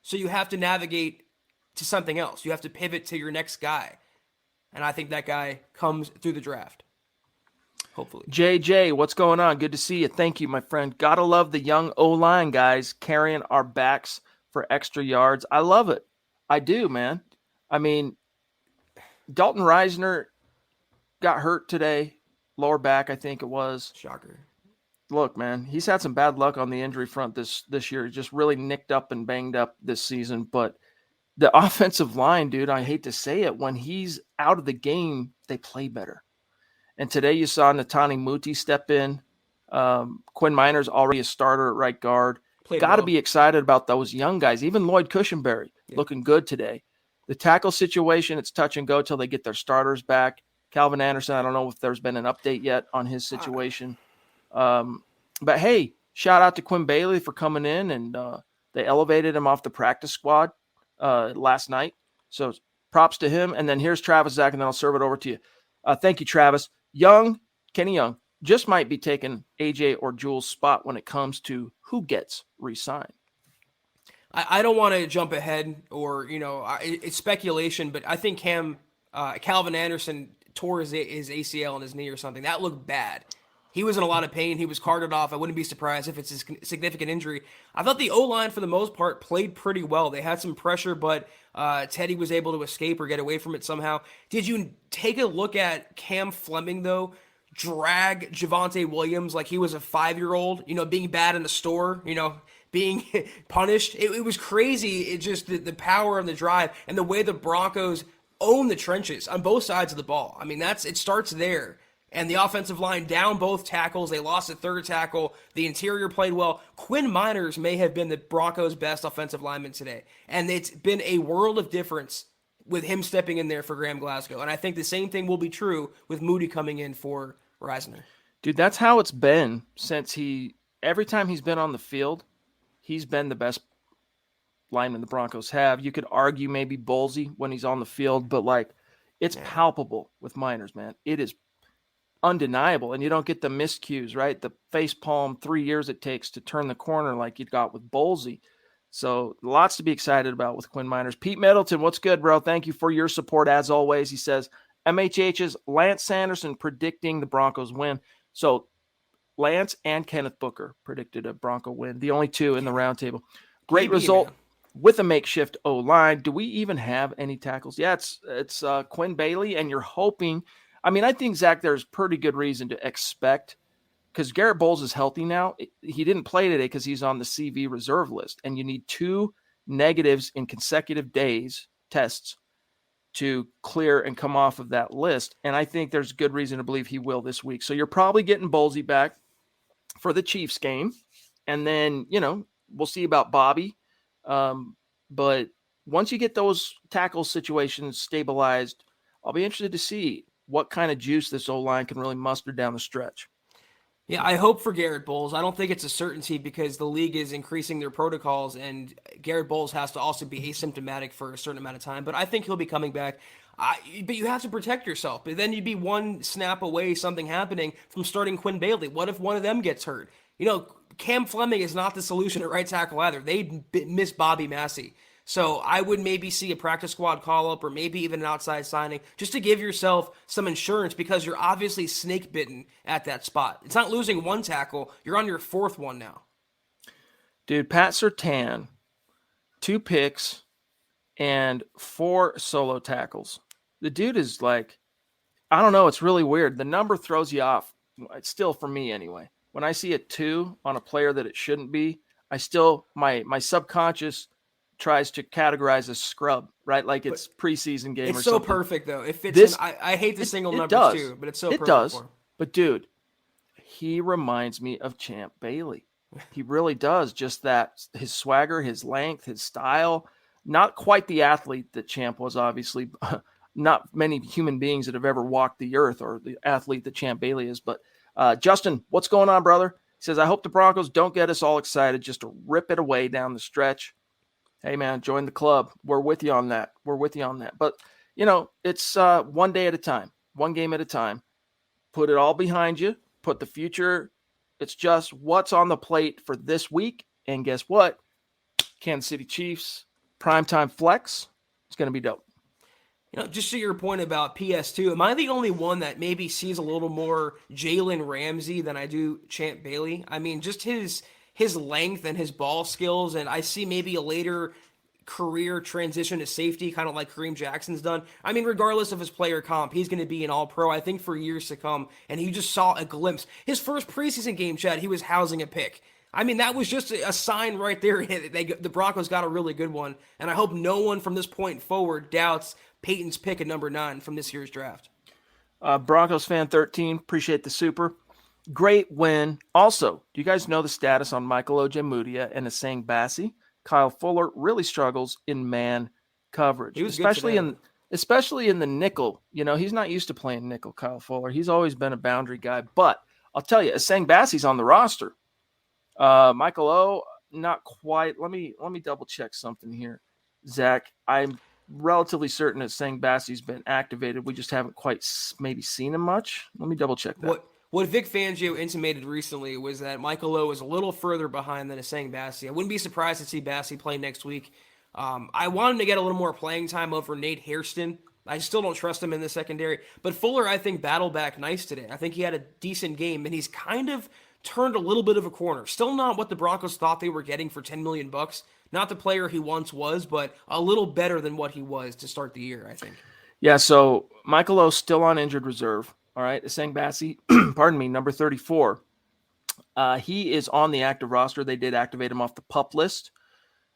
Speaker 3: So you have to navigate to something else. You have to pivot to your next guy. And I think that guy comes through the draft. Hopefully.
Speaker 1: JJ, what's going on? Good to see you. Thank you, my friend. Gotta love the young O-line guys carrying our backs for extra yards. I love it. I do, man. I mean, Dalton Reisner got hurt today. Lower back, I think it was.
Speaker 3: Shocker.
Speaker 1: Look, man, he's had some bad luck on the injury front this year. He's just really nicked up and banged up this season. But the offensive line, dude, I hate to say it, when he's out of the game, they play better. And today you saw Netani Muti step in. Quinn Minor's already a starter at right guard. Got to be excited about those young guys. Even Lloyd Cushenberry looking good today. The tackle situation, it's touch and go till they get their starters back. Calvin Anderson, I don't know if there's been an update yet on his situation. But, hey, shout out to Quinn Bailey for coming in, and they elevated him off the practice squad last night. So props to him. And then here's Travis, Zach, and then I'll serve it over to you. Thank you, Travis. Kenny Young just might be taking AJ or Jules' spot when it comes to who gets re-signed.
Speaker 3: I don't want to jump ahead or, it's speculation, but I think Calvin Anderson tore his ACL in his knee or something. That looked bad. He was in a lot of pain. He was carted off. I wouldn't be surprised if it's a significant injury. I thought the O-line, for the most part, played pretty well. They had some pressure, but Teddy was able to escape or get away from it somehow. Did you take a look at Cam Fleming, though, drag Javonte Williams like he was a 5-year-old, being bad in the store, being punished? It was crazy. It just the power of the drive and the way the Broncos own the trenches on both sides of the ball. I mean, it starts there. And the offensive line down both tackles. They lost a third tackle. The interior played well. Quinn Miners may have been the Broncos' best offensive lineman today. And it's been a world of difference with him stepping in there for Graham Glasgow. And I think the same thing will be true with Moody coming in for Reisner.
Speaker 1: Dude, that's how it's been since every time he's been on the field, he's been the best lineman the Broncos have. You could argue maybe Bolsey when he's on the field, but it's palpable with Miners, man. It is undeniable, and you don't get the miscues, right? The face palm, 3 years it takes to turn the corner like you got with Bolsey. So lots to be excited about with Quinn Miners. Pete Middleton, what's good, bro? Thank you for your support as always. He says, MHH's Lance Sanderson predicting the Broncos win. So Lance and Kenneth Booker predicted a Bronco win, the only two in the roundtable. Great result with a makeshift O-line. Do we even have any tackles? Yeah, it's Quinn Bailey, and you're hoping. I mean, I think, Zach, there's pretty good reason to expect, because Garrett Bowles is healthy now. He didn't play today because he's on the CV reserve list, and you need 2 negatives in consecutive days tests to clear and come off of that list. And I think there's good reason to believe he will this week. So you're probably getting Bowlesy back for the Chiefs game. And then, we'll see about Bobby. But once you get those tackle situations stabilized, I'll be interested to see what kind of juice this O-line can really muster down the stretch.
Speaker 3: Yeah, I hope for Garrett Bowles. I don't think it's a certainty because the league is increasing their protocols, and Garrett Bowles has to also be asymptomatic for a certain amount of time. But I think he'll be coming back. But you have to protect yourself. But then you'd be one snap away, something happening from starting Quinn Bailey. What if one of them gets hurt? Cam Fleming is not the solution at right tackle either. They miss Bobby Massey. So I would maybe see a practice squad call-up or maybe even an outside signing just to give yourself some insurance because you're obviously snake-bitten at that spot. It's not losing one tackle. You're on your 4th one now.
Speaker 1: Dude, Pat Surtain, 2 picks and 4 solo tackles. The dude is like, I don't know, it's really weird. The number throws you off. It's still, for me anyway. When I see a 2 on a player that it shouldn't be, I still, my subconscious tries to categorize as scrub, right? Like it's preseason game or something.
Speaker 3: It's so perfect, though. It fits in. I hate the single numbers, too, but it's so perfect.
Speaker 1: It does. But, dude, he reminds me of Champ Bailey. He really does. Just that, his swagger, his length, his style. Not quite the athlete that Champ was, obviously. Not many human beings that have ever walked the earth or the athlete that Champ Bailey is. But, Justin, what's going on, brother? He says, I hope the Broncos don't get us all excited just to rip it away down the stretch. Hey, man, join the club. We're with you on that. But, it's one day at a time, one game at a time. Put it all behind you. Put the future. It's just what's on the plate for this week. And guess what? Kansas City Chiefs, primetime flex. It's going to be dope.
Speaker 3: Just to your point about PS2, am I the only one that maybe sees a little more Jalen Ramsey than I do Champ Bailey? I mean, just his length and his ball skills, and I see maybe a later career transition to safety, kind of like Kareem Jackson's done. I mean, regardless of his player comp, he's going to be an all-pro, I think, for years to come, and you just saw a glimpse. His first preseason game, Chad, he was housing a pick. I mean, that was just a sign right there. The Broncos got a really good one, and I hope no one from this point forward doubts Peyton's pick at number 9 from this year's draft.
Speaker 1: Broncos fan 13, appreciate the super. Great win. Also, do you guys know the status on Michael Ojemudia and Asang Bassi? Kyle Fuller really struggles in man coverage, especially in the nickel. He's not used to playing nickel, Kyle Fuller. He's always been a boundary guy. But I'll tell you, Asang Bassi's on the roster. Michael O, not quite. Let me double check something here, Zach. I'm relatively certain that Asang Bassi's been activated. We just haven't quite maybe seen him much. Let me double check that.
Speaker 3: What Vic Fangio intimated recently was that Michael O is a little further behind than Asang Bassi. I wouldn't be surprised to see Bassi play next week. I want him to get a little more playing time over Nate Hairston. I still don't trust him in the secondary. But Fuller, I think, battled back nice today. I think he had a decent game, and he's kind of turned a little bit of a corner. Still not what the Broncos thought they were getting for $10 million. Not the player he once was, but a little better than what he was to start the year, I think.
Speaker 1: Yeah, so Michael O's still on injured reserve. All right, Asang Bassi, pardon me, number 34. He is on the active roster. They did activate him off the PUP list,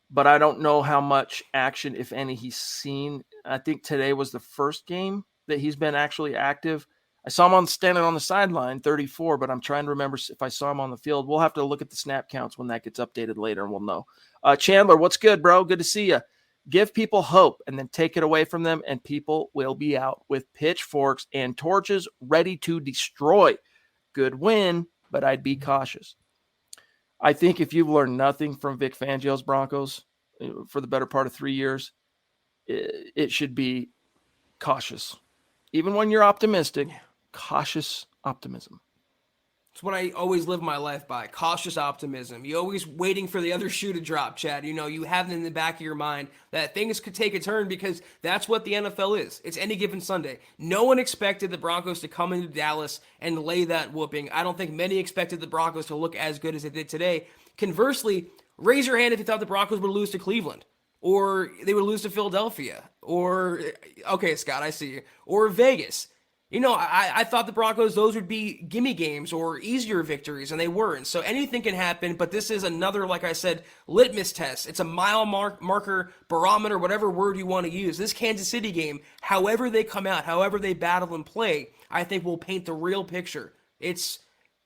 Speaker 1: but I don't know how much action, if any, he's seen. I think today was the first game that he's been actually active. I saw him standing on the sideline, 34, but I'm trying to remember if I saw him on the field. We'll have to look at the snap counts when that gets updated later, and we'll know. Chandler, what's good, bro? Good to see you. Give people hope and then take it away from them, and people will be out with pitchforks and torches ready to destroy. Good win, but I'd be cautious. I think if you've learned nothing from Vic Fangio's Broncos for the better part of 3 years, it should be cautious. Even when you're optimistic, cautious optimism.
Speaker 3: It's what I always live my life by. Cautious optimism. You always waiting for the other shoe to drop, Chad. You have it in the back of your mind that things could take a turn because that's what the NFL is. It's any given Sunday. No one expected the Broncos to come into Dallas and lay that whooping. I don't think many expected the Broncos to look as good as they did today. Conversely, raise your hand if you thought the Broncos would lose to Cleveland, or they would lose to Philadelphia, or, okay, Scott, I see you, or Vegas. I thought the Broncos, those would be gimme games or easier victories, and they weren't. So anything can happen, but this is another, like I said, litmus test. It's a mile marker, barometer, whatever word you want to use. This Kansas City game, however they come out, however they battle and play, I think will paint the real picture. It's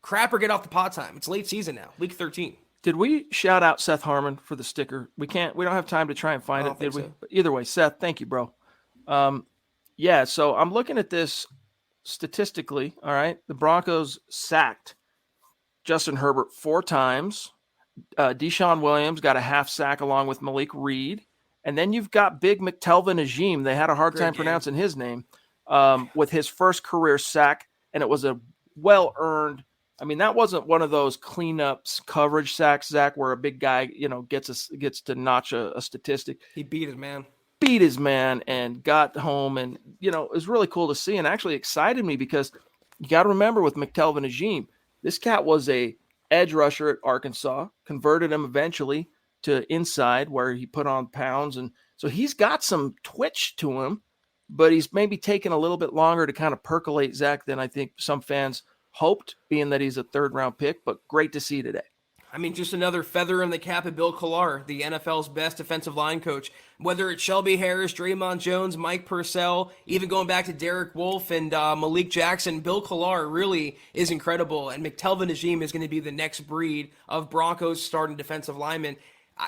Speaker 3: crap or get off the pot time. It's late season now, week 13.
Speaker 1: Did we shout out Seth Harmon for the sticker? We don't have time to try and find it, did we? So. Either way, Seth, thank you, bro. Yeah, so I'm looking at this statistically, all right? The Broncos sacked Justin Herbert 4 times. Deshaun Williams got a half sack along with Malik Reed. And then you've got Big McTelvin Ajim. They had a hard time pronouncing his name with his first career sack, and it was a well-earned. I mean, that wasn't one of those cleanups coverage sacks, Zach, where a big guy, gets to notch a statistic.
Speaker 3: He beat his man
Speaker 1: and got home, and it was really cool to see, and actually excited me because you got to remember with McTelvin Ajim, this cat was a edge rusher at Arkansas, converted him eventually to inside where he put on pounds, and so he's got some twitch to him, but he's maybe taken a little bit longer to kind of percolate, Zach, than I think some fans hoped, being that he's a 3rd-round pick, but great to see today.
Speaker 3: I mean, just another feather in the cap of Bill Collar, the NFL's best defensive line coach. Whether it's Shelby Harris, Draymond Jones, Mike Purcell, even going back to Derek Wolfe and Malik Jackson, Bill Collar really is incredible. And McTelvin Ajim is going to be the next breed of Broncos starting defensive linemen.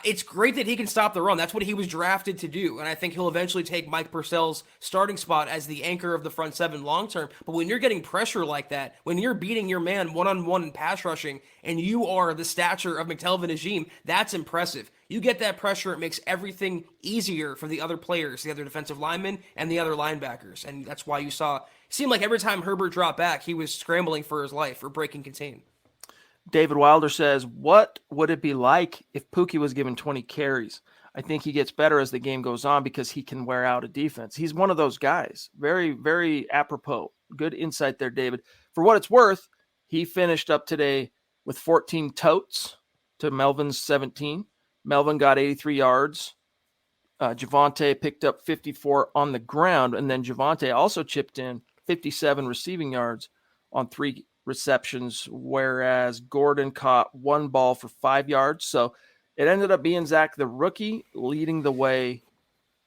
Speaker 3: It's great that he can stop the run. That's what he was drafted to do. And I think he'll eventually take Mike Purcell's starting spot as the anchor of the front 7 long term. But when you're getting pressure like that, when you're beating your man one-on-one in pass rushing, and you are the stature of McTelvin Ajim, that's impressive. You get that pressure, it makes everything easier for the other players, the other defensive linemen, and the other linebackers. And that's why it seemed like every time Herbert dropped back, he was scrambling for his life or breaking contain.
Speaker 1: David Wilder says, what would it be like if Pookie was given 20 carries? I think he gets better as the game goes on because he can wear out a defense. He's one of those guys. Very, very apropos. Good insight there, David. For what it's worth, he finished up today with 14 totes to Melvin's 17. Melvin got 83 yards. Javonte picked up 54 on the ground, and then Javonte also chipped in 57 receiving yards on 3 receptions, whereas Gordon caught 1 ball for 5 yards. So it ended up being Zach, the rookie, leading the way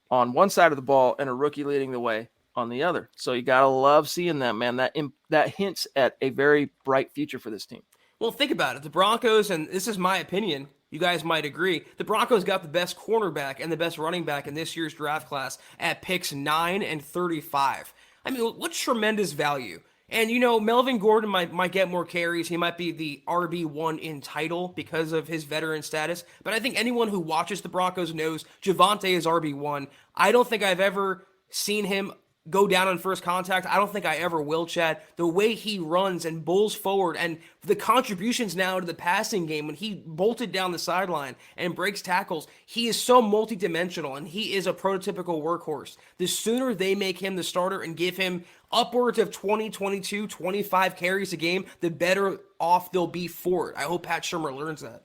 Speaker 1: on one side of the ball and a rookie leading the way on the other. So you got to love seeing that, man. That hints at a very bright future for this team.
Speaker 3: Well, think about it. The Broncos, and this is my opinion, you guys might agree, the Broncos got the best cornerback and the best running back in this year's draft class at picks 9 and 35. I mean, what tremendous value. And, Melvin Gordon might get more carries. He might be the RB1 in title because of his veteran status. But I think anyone who watches the Broncos knows Javonte is RB1. I don't think I've ever seen him go down on first contact. I don't think I ever will, Chad. The way he runs and bulls forward and the contributions now to the passing game when he bolted down the sideline and breaks tackles, he is so multidimensional and he is a prototypical workhorse. The sooner they make him the starter and give him upwards of 20, 22, 25 carries a game, the better off they'll be for it. I hope Pat Shurmur learns that.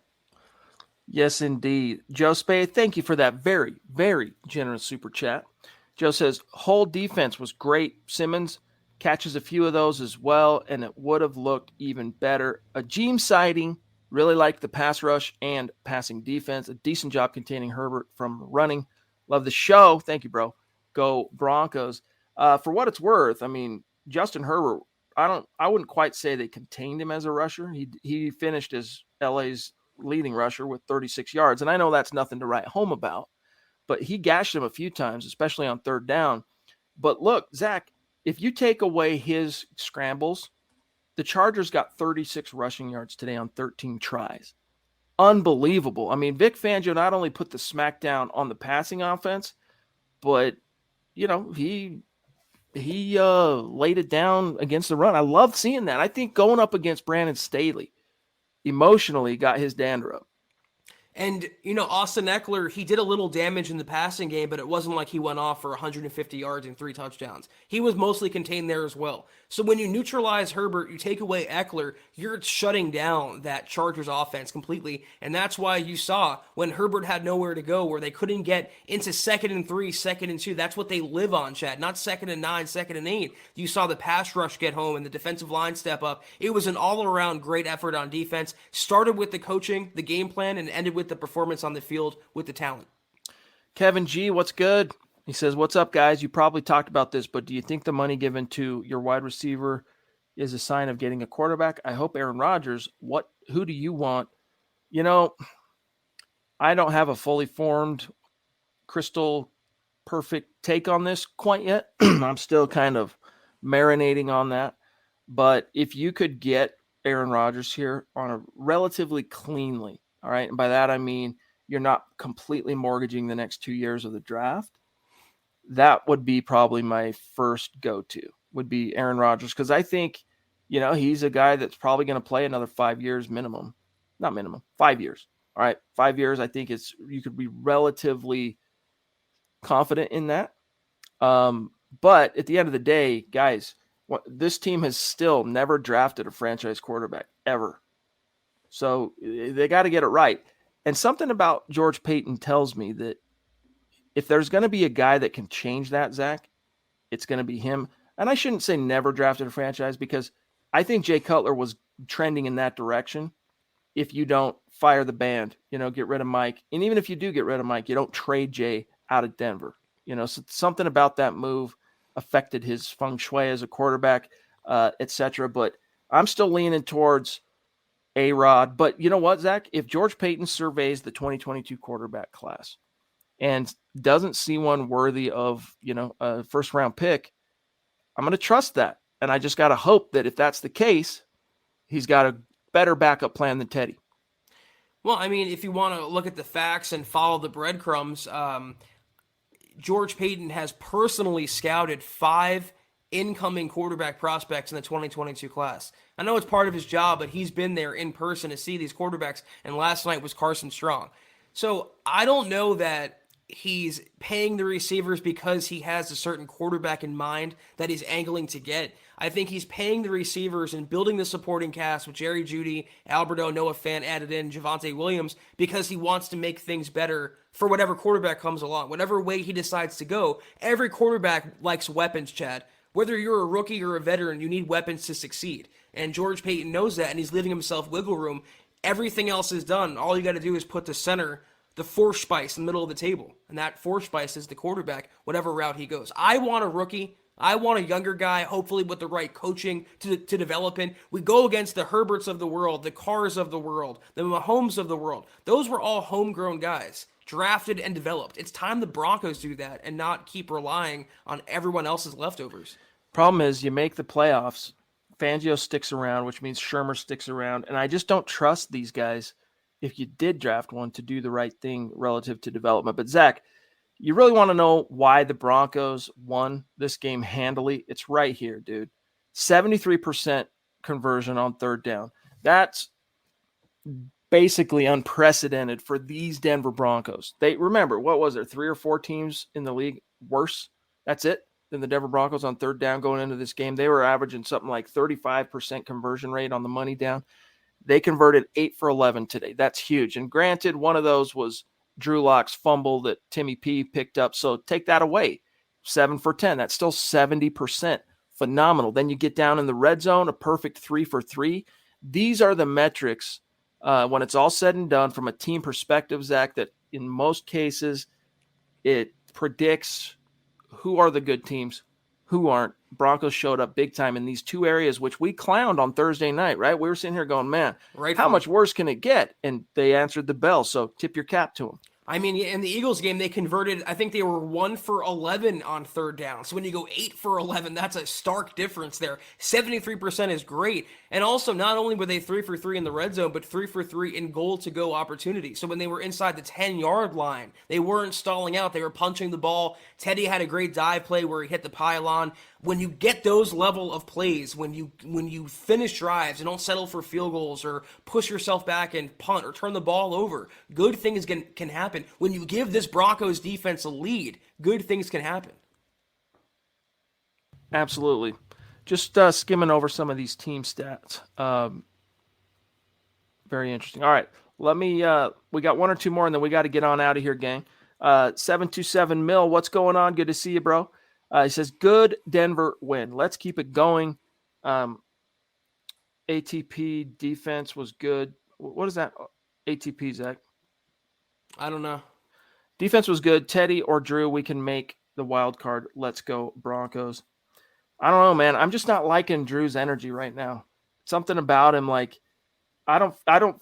Speaker 1: Yes, indeed. Joe Spade, thank you for that very, very generous super chat. Joe says, whole defense was great. Simmons catches a few of those as well, and it would have looked even better. A Ajim sighting, really liked the pass rush and passing defense. A decent job containing Herbert from running. Love the show. Thank you, bro. Go Broncos. For what it's worth, I mean, Justin Herbert, I wouldn't quite say they contained him as a rusher. He finished as LA's leading rusher with 36 yards, and I know that's nothing to write home about. But he gashed him a few times, especially on 3rd down. But look, Zach, if you take away his scrambles, the Chargers got 36 rushing yards today on 13 tries. Unbelievable. I mean, Vic Fangio not only put the smack down on the passing offense, but, he he laid it down against the run. I love seeing that. I think going up against Brandon Staley emotionally got his dander up.
Speaker 3: And, Austin Eckler, he did a little damage in the passing game, but it wasn't like he went off for 150 yards and 3 touchdowns. He was mostly contained there as well. So when you neutralize Herbert, you take away Eckler, you're shutting down that Chargers offense completely. And that's why you saw when Herbert had nowhere to go, where they couldn't get into 2nd and 3, 2nd and 2. That's what they live on, Chad. Not 2nd and 9, 2nd and 8. You saw the pass rush get home and the defensive line step up. It was an all-around great effort on defense. Started with the coaching, the game plan, and ended with the performance on the field with the talent.
Speaker 1: Kevin G, what's good? He says, what's up, guys? You probably talked about this, but do you think the money given to your wide receiver is a sign of getting a quarterback? I hope Aaron Rodgers. Who do you want? I don't have a fully formed, crystal perfect take on this quite yet. I'm still kind of marinating on that. But if you could get Aaron Rodgers here on a relatively cleanly, all right, and by that I mean you're not completely mortgaging the next 2 years of the draft, that would be probably my first go-to, would be Aaron Rodgers, because I think, he's a guy that's probably going to play another 5 years minimum. Not minimum, 5 years. All right, 5 years, I think you could be relatively confident in that. But at the end of the day, guys, this team has still never drafted a franchise quarterback ever. So they got to get it right. And something about George Payton tells me that if there's going to be a guy that can change that, Zach, it's going to be him. And I shouldn't say never drafted a franchise, because I think Jay Cutler was trending in that direction. If you don't fire the band, get rid of Mike. And even if you do get rid of Mike, you don't trade Jay out of Denver. So something about that move affected his feng shui as a quarterback, etc. But I'm still leaning towards A-Rod. But you know what, Zach? If George Payton surveys the 2022 quarterback class and doesn't see one worthy of, a first-round pick, I'm going to trust that. And I just got to hope that if that's the case, he's got a better backup plan than Teddy.
Speaker 3: Well, I mean, if you want to look at the facts and follow the breadcrumbs, George Payton has personally scouted 5 incoming quarterback prospects in the 2022 class. I know it's part of his job, but he's been there in person to see these quarterbacks, and last night was Carson Strong. So I don't know that he's paying the receivers because he has a certain quarterback in mind that he's angling to get. I think he's paying the receivers and building the supporting cast with Jerry Jeudy, Alberto, Noah Fant added in, Javonte Williams, because he wants to make things better for whatever quarterback comes along. Whatever way he decides to go, every quarterback likes weapons, Chad. Whether you're a rookie or a veteran, you need weapons to succeed. And George Payton knows that, and he's leaving himself wiggle room. Everything else is done. All you got to do is put the center, the fourth spice in the middle of the table. And that fourth spice is the quarterback, whatever route he goes. I want a rookie. I want a younger guy, hopefully with the right coaching to develop in. We go against the Herberts of the world, the Carrs of the world, the Mahomes of the world. Those were all homegrown guys, drafted and developed. It's time the Broncos do that and not keep relying on everyone else's leftovers.
Speaker 1: Problem is, you make the playoffs, Fangio sticks around, which means Shermer sticks around, and I just don't trust these guys, if you did draft one, to do the right thing relative to development. But Zach, you really want to know why the Broncos won this game handily? It's right here, dude. 73% conversion on third down. That's basically unprecedented for these Denver Broncos. They remember, what was there, 3 or 4 teams in the league worse? That's it. Than the Denver Broncos on third down going into this game. They were averaging something like 35% conversion rate on the money down. They converted 8 for 11 today. That's huge. And granted, one of those was Drew Lock's fumble that Timmy P picked up. So take that away. 7 for 10. That's still 70%. Phenomenal. Then you get down in the red zone, a perfect 3 for 3. These are the metrics when it's all said and done from a team perspective, Zach, that in most cases it predicts who are the good teams, who aren't. Broncos showed up big time in these 2 areas, which we clowned on Thursday night, right? We were sitting here going, man, how much worse can it get? And they answered the bell, so tip your cap to them.
Speaker 3: I mean, in the Eagles game, they converted, I think they were 1 for 11 on third down. So when you go 8 for 11, that's a stark difference there. 73% is great. And also, not only were they 3 for 3 in the red zone, but 3 for 3 in goal-to-go opportunities. So when they were inside the 10-yard line, they weren't stalling out. They were punching the ball. Teddy had a great dive play where he hit the pylon. when you get those level of plays, when you finish drives and don't settle for field goals or push yourself back and punt or turn the ball over, good things can happen. When you give this Broncos defense a lead, good things can happen.
Speaker 1: Absolutely. Just skimming over some of these team stats. Very interesting. All right. We got one or two more, and then we got to get on out of here, gang. 727 Mil, what's going on? Good to see you, bro. He says, good Denver win. Let's keep it going. ATP defense was good. What is that? ATP, Zach?
Speaker 3: I don't know.
Speaker 1: Defense was good. Teddy or Drew, we can make the wild card. Let's go, Broncos. I don't know, man. I'm just not liking Drew's energy right now. Something about him, like, I don't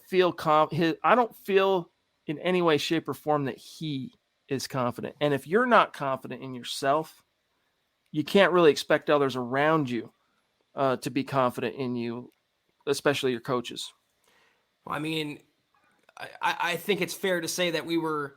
Speaker 1: feel in any way, shape, or form that he is confident. And if you're not confident in yourself, you can't really expect others around you to be confident in you, especially your coaches.
Speaker 3: I mean, I think it's fair to say that we were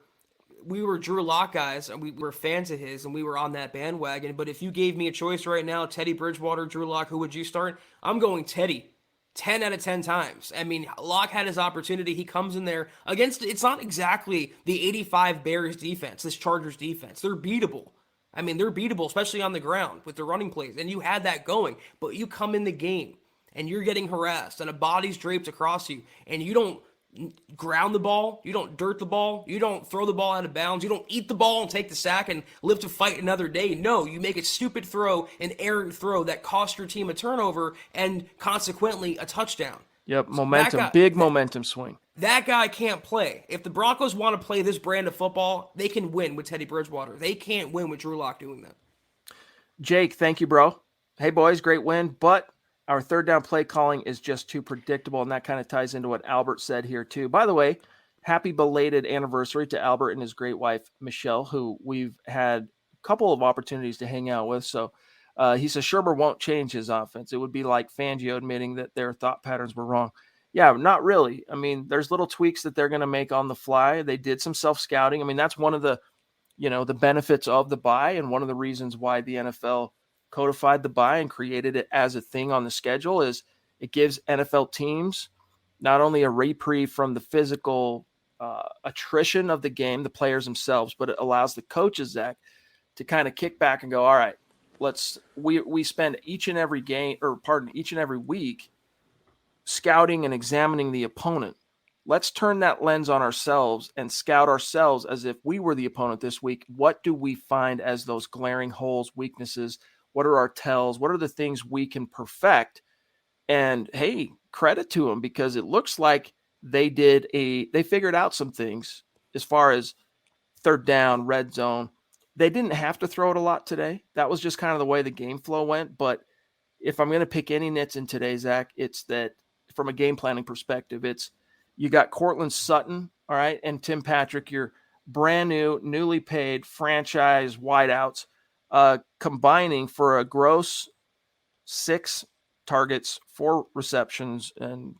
Speaker 3: Drew Lock guys, and we were fans of his, and we were on that bandwagon. But if you gave me a choice right now, Teddy Bridgewater, Drew Lock, who would you start? I'm going Teddy. 10 out of 10 times. I mean, Locke had his opportunity. He comes in there against, it's not exactly the 85 Bears defense, this Chargers defense. They're beatable. I mean, they're beatable, especially on the ground with the running plays. And you had that going, but you come in the game and you're getting harassed and a body's draped across you and you don't ground the ball, you don't dirt the ball, you don't throw the ball out of bounds, you don't eat the ball and take the sack and live to fight another day. No, you make a stupid throw, an errant throw that cost your team a turnover and consequently a touchdown.
Speaker 1: Yep, momentum, big momentum swing.
Speaker 3: That guy can't play. If the Broncos want to play this brand of football, they can win with Teddy Bridgewater. They can't win with Drew Lock doing that.
Speaker 1: Jake, thank you, bro. Hey, boys, great win, but our third down play calling is just too predictable, and that kind of ties into what Albert said here, too. By the way, happy belated anniversary to Albert and his great wife, Michelle, who we've had a couple of opportunities to hang out with. So he says Sherber won't change his offense. It would be like Fangio admitting that their thought patterns were wrong. Yeah, not really. I mean, there's little tweaks that they're going to make on the fly. They did some self-scouting. I mean, that's one of the, the benefits of the bye, and one of the reasons why the NFL codified the bye and created it as a thing on the schedule is it gives NFL teams not only a reprieve from the physical attrition of the game, the players themselves, but it allows the coaches, Zach, to kind of kick back and go, all right, we spend each and every week scouting and examining the opponent. Let's turn that lens on ourselves and scout ourselves as if we were the opponent this week. What do we find as those glaring holes, weaknesses? What are our tells? What are the things we can perfect? And hey, credit to them, because it looks like they figured out some things as far as third down, red zone. They didn't have to throw it a lot today. That was just kind of the way the game flow went. But if I'm going to pick any nits in today, Zach, it's that from a game planning perspective, you got Cortland Sutton, all right, and Tim Patrick, your brand new, newly paid franchise wideouts, combining for a gross 6 targets, 4 receptions, and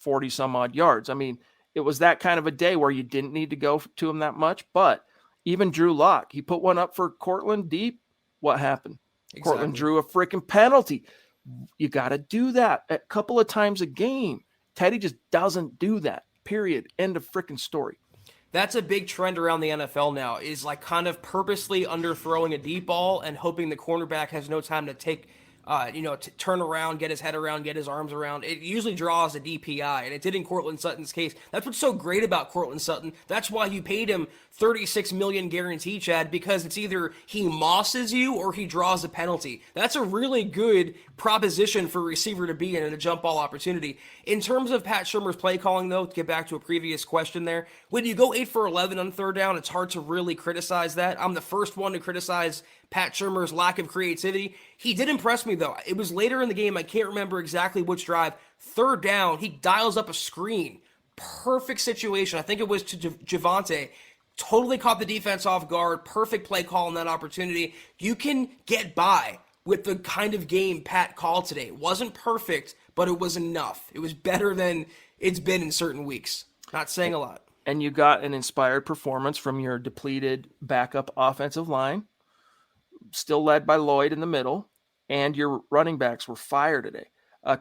Speaker 1: 40 some odd yards. I mean, it was that kind of a day where you didn't need to go to him that much, but even Drew Lock, he put one up for Cortland deep. What happened? Exactly. Cortland drew a freaking penalty. You got to do that a couple of times a game. Teddy just doesn't do that, period. End of freaking story.
Speaker 3: That's a big trend around the NFL now, is like kind of purposely underthrowing a deep ball and hoping the cornerback has no time to take, to turn around, get his head around, get his arms around. It usually draws a DPI, and it did in Cortland Sutton's case. That's what's so great about Cortland Sutton. That's why you paid him $36 million guarantee, Chad, because it's either he mosses you or he draws a penalty. That's a really good proposition for a receiver to be in a jump ball opportunity. In terms of Pat Shurmur's play calling, though, to get back to a previous question there, when you go 8 for 11 on third down, it's hard to really criticize that. I'm the first one to criticize Pat Shurmur's lack of creativity. He did impress me, though. It was later in the game. I can't remember exactly which drive. Third down, he dials up a screen. Perfect situation. I think it was to Javonte. Totally caught the defense off guard. Perfect play call in that opportunity. You can get by with the kind of game Pat called today. It wasn't perfect, but it was enough. It was better than it's been in certain weeks. Not saying a lot.
Speaker 1: And you got an inspired performance from your depleted backup offensive line. still led by Lloyd in the middle, and your running backs were fire today.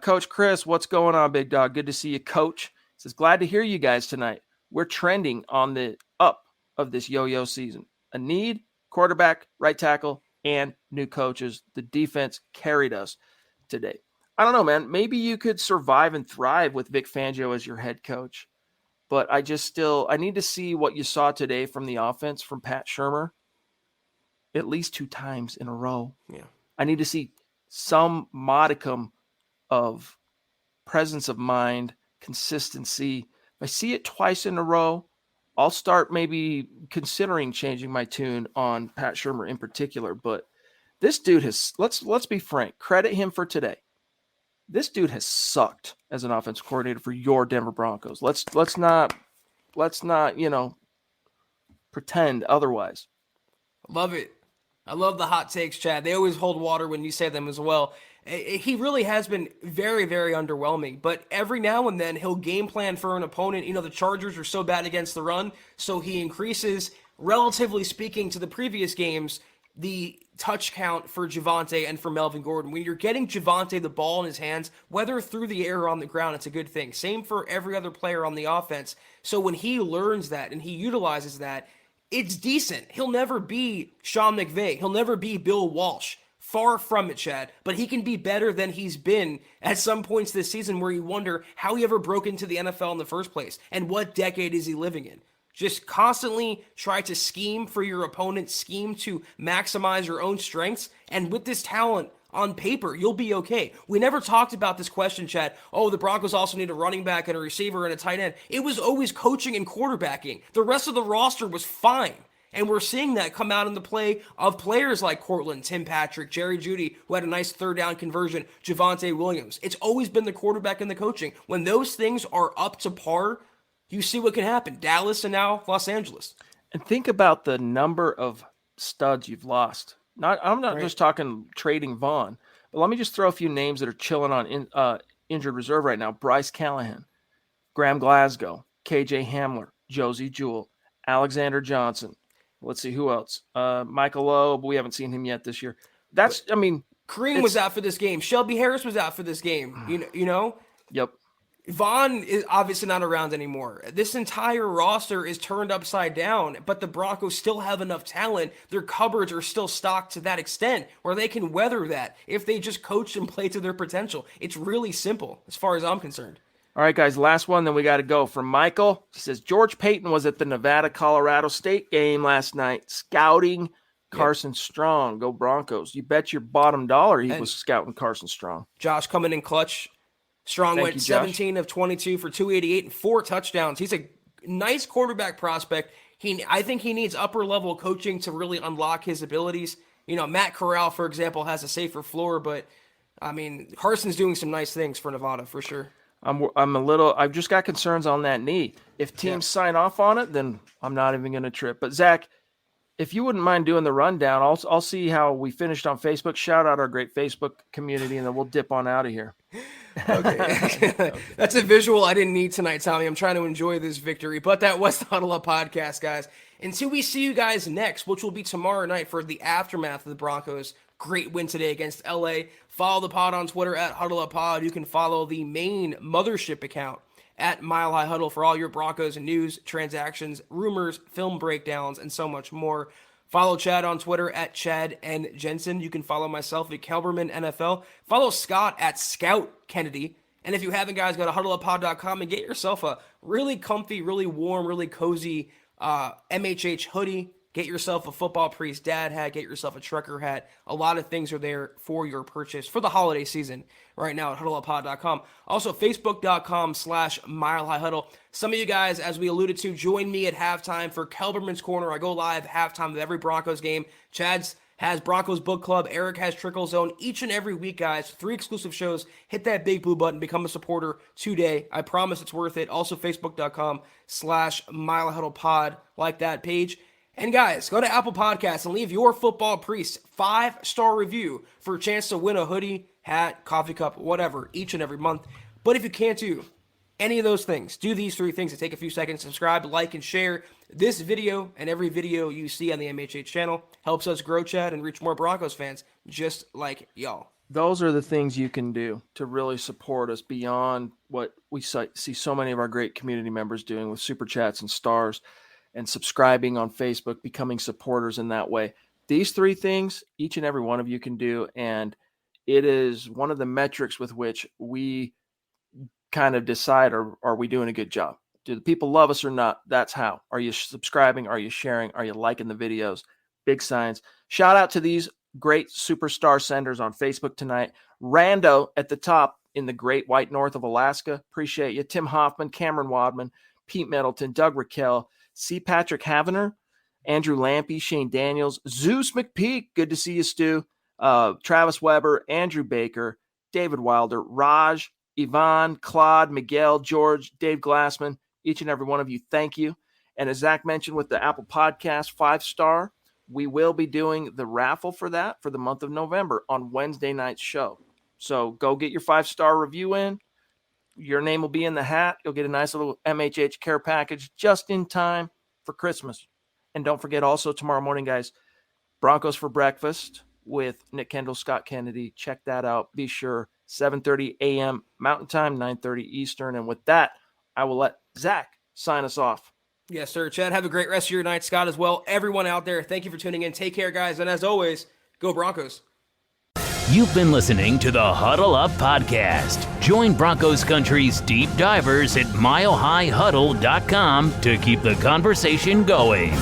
Speaker 1: Coach Chris, what's going on, big dog? Good to see you, Coach. He says, glad to hear you guys tonight. We're trending on the up of this yo-yo season. A need, quarterback, right tackle, and new coaches. The defense carried us today. I don't know, man. Maybe you could survive and thrive with Vic Fangio as your head coach. But I need to see what you saw today from the offense from Pat Shurmur at least 2 times in a row.
Speaker 3: Yeah.
Speaker 1: I need to see some modicum of presence of mind, consistency. If I see it twice in a row, I'll start maybe considering changing my tune on Pat Shurmur in particular. But this dude has, let's be frank, credit him for today. This dude has sucked as an offensive coordinator for your Denver Broncos. Let's not, pretend otherwise.
Speaker 3: Love it. I love the hot takes, Chad. They always hold water when you say them as well. He really has been very, very underwhelming, but every now and then he'll game plan for an opponent. The Chargers are so bad against the run, so he increases, relatively speaking, to the previous games, the touch count for Javonte and for Melvin Gordon. When you're getting Javonte the ball in his hands, whether through the air or on the ground, it's a good thing. Same for every other player on the offense. So when he learns that and he utilizes that, it's decent. He'll never be Sean McVay. He'll never be Bill Walsh. Far from it, Chad. But he can be better than he's been at some points this season where you wonder how he ever broke into the NFL in the first place and what decade is he living in. Just constantly try to scheme for your opponent, scheme to maximize your own strengths, and with this talent on paper, you'll be okay. We never talked about this question, Chad. Oh, the Broncos also need a running back and a receiver and a tight end. It was always coaching and quarterbacking. The rest of the roster was fine. And we're seeing that come out in the play of players like Cortland, Tim Patrick, Jerry Jeudy, who had a nice third down conversion, Javonte Williams. It's always been the quarterback and the coaching. When those things are up to par, you see what can happen. Dallas and now Los Angeles.
Speaker 1: And think about the number of studs you've lost. I'm not just talking trading Vaughn, but let me just throw a few names that are chilling on injured reserve right now. Bryce Callahan, Graham Glasgow, KJ Hamler, Josie Jewell, Alexander Johnson. Let's see who else. Michael Loeb. We haven't seen him yet this year.
Speaker 3: Kareem was out for this game. Shelby Harris was out for this game. You know.
Speaker 1: Yep.
Speaker 3: Vaughn is obviously not around anymore. This entire roster is turned upside down, but the Broncos still have enough talent. Their cupboards are still stocked to that extent where they can weather that if they just coach and play to their potential. It's really simple as far as I'm concerned.
Speaker 1: All right, guys, last one, then we got to go. From Michael, he says, George Payton was at the Nevada-Colorado State game last night scouting Carson Strong. Go Broncos. You bet your bottom dollar he was scouting Carson Strong.
Speaker 3: Josh coming in clutch. Strong went 17 of 22 for 288 and 4 touchdowns. He's a nice quarterback prospect. I think he needs upper-level coaching to really unlock his abilities. Matt Corral, for example, has a safer floor, but, Carson's doing some nice things for Nevada for sure.
Speaker 1: I've just got concerns on that knee. If teams sign off on it, then I'm not even going to trip. But Zach, if you wouldn't mind doing the rundown, I'll see how we finished on Facebook. Shout out our great Facebook community, and then we'll dip on out of here.
Speaker 3: Okay. That's a visual I didn't need tonight, Tommy. I'm trying to enjoy this victory, but that was the Huddle Up podcast, guys. Until we see you guys next, which will be tomorrow night for the aftermath of the Broncos' great win today against LA. Follow the pod on Twitter at HuddleUpPod. You can follow the main mothership account at Mile High Huddle for all your Broncos news, transactions, rumors, film breakdowns, and so much more. Follow Chad on Twitter at Chad and Jensen. You can follow myself at Kelberman NFL. Follow Scott at Scout Kennedy. And if you haven't, guys, go to huddleuppod.com and get yourself a really comfy, really warm, really cozy MHH hoodie. Get yourself a Football Priest dad hat. Get yourself a trucker hat. A lot of things are there for your purchase for the holiday season right now at huddleuppod.com. Also, facebook.com/milehighhuddle. Some of you guys, as we alluded to, join me at halftime for Kelberman's Corner. I go live halftime of every Broncos game. Chad's has Broncos Book Club. Eric has Trickle Zone. Each and every week, guys, 3 exclusive shows. Hit that big blue button. Become a supporter today. I promise it's worth it. Also, facebook.com/milehuddlepod. Like that page. And guys, go to Apple Podcasts and leave your Football Priest 5-star review for a chance to win a hoodie, hat, coffee cup, whatever, each and every month. But if you can't do any of those things, do these 3 things. To take a few seconds, subscribe, like, and share this video, and every video you see on the MHH channel helps us grow, Chad, and reach more Broncos fans just like y'all.
Speaker 1: Those are the things you can do to really support us beyond what we see so many of our great community members doing with super chats and stars and subscribing on Facebook, becoming supporters in that way. These 3 things, each and every one of you can do, and it is one of the metrics with which we kind of decide, are we doing a good job? Do the people love us or not? That's how. Are you subscribing? Are you sharing? Are you liking the videos? Big signs. Shout out to these great superstar senders on Facebook tonight. Rando at the top in the great white north of Alaska. Appreciate you. Tim Hoffman, Cameron Wadman, Pete Middleton, Doug Raquel, C. Patrick Havener, Andrew Lampy, Shane Daniels, Zeus McPeak. Good to see you, Stu. Travis Weber, Andrew Baker, David Wilder, Raj, Yvonne, Claude, Miguel, George, Dave Glassman, each and every one of you, thank you. And as Zach mentioned with the Apple Podcast 5-star, we will be doing the raffle for that for the month of November on Wednesday night's show. So go get your 5-star review in. Your name will be in the hat. You'll get a nice little MHH care package just in time for Christmas. And don't forget also tomorrow morning, guys, Broncos for Breakfast with Nick Kendall, Scott Kennedy. Check that out. Be sure, 7:30 a.m. Mountain Time, 9:30 Eastern. And with that, I will let Zach sign us off.
Speaker 3: Yes, sir. Chad, have a great rest of your night. Scott as well. Everyone out there, thank you for tuning in. Take care, guys. And as always, go Broncos.
Speaker 2: You've been listening to the Huddle Up Podcast. Join Broncos Country's deep divers at milehighhuddle.com to keep the conversation going.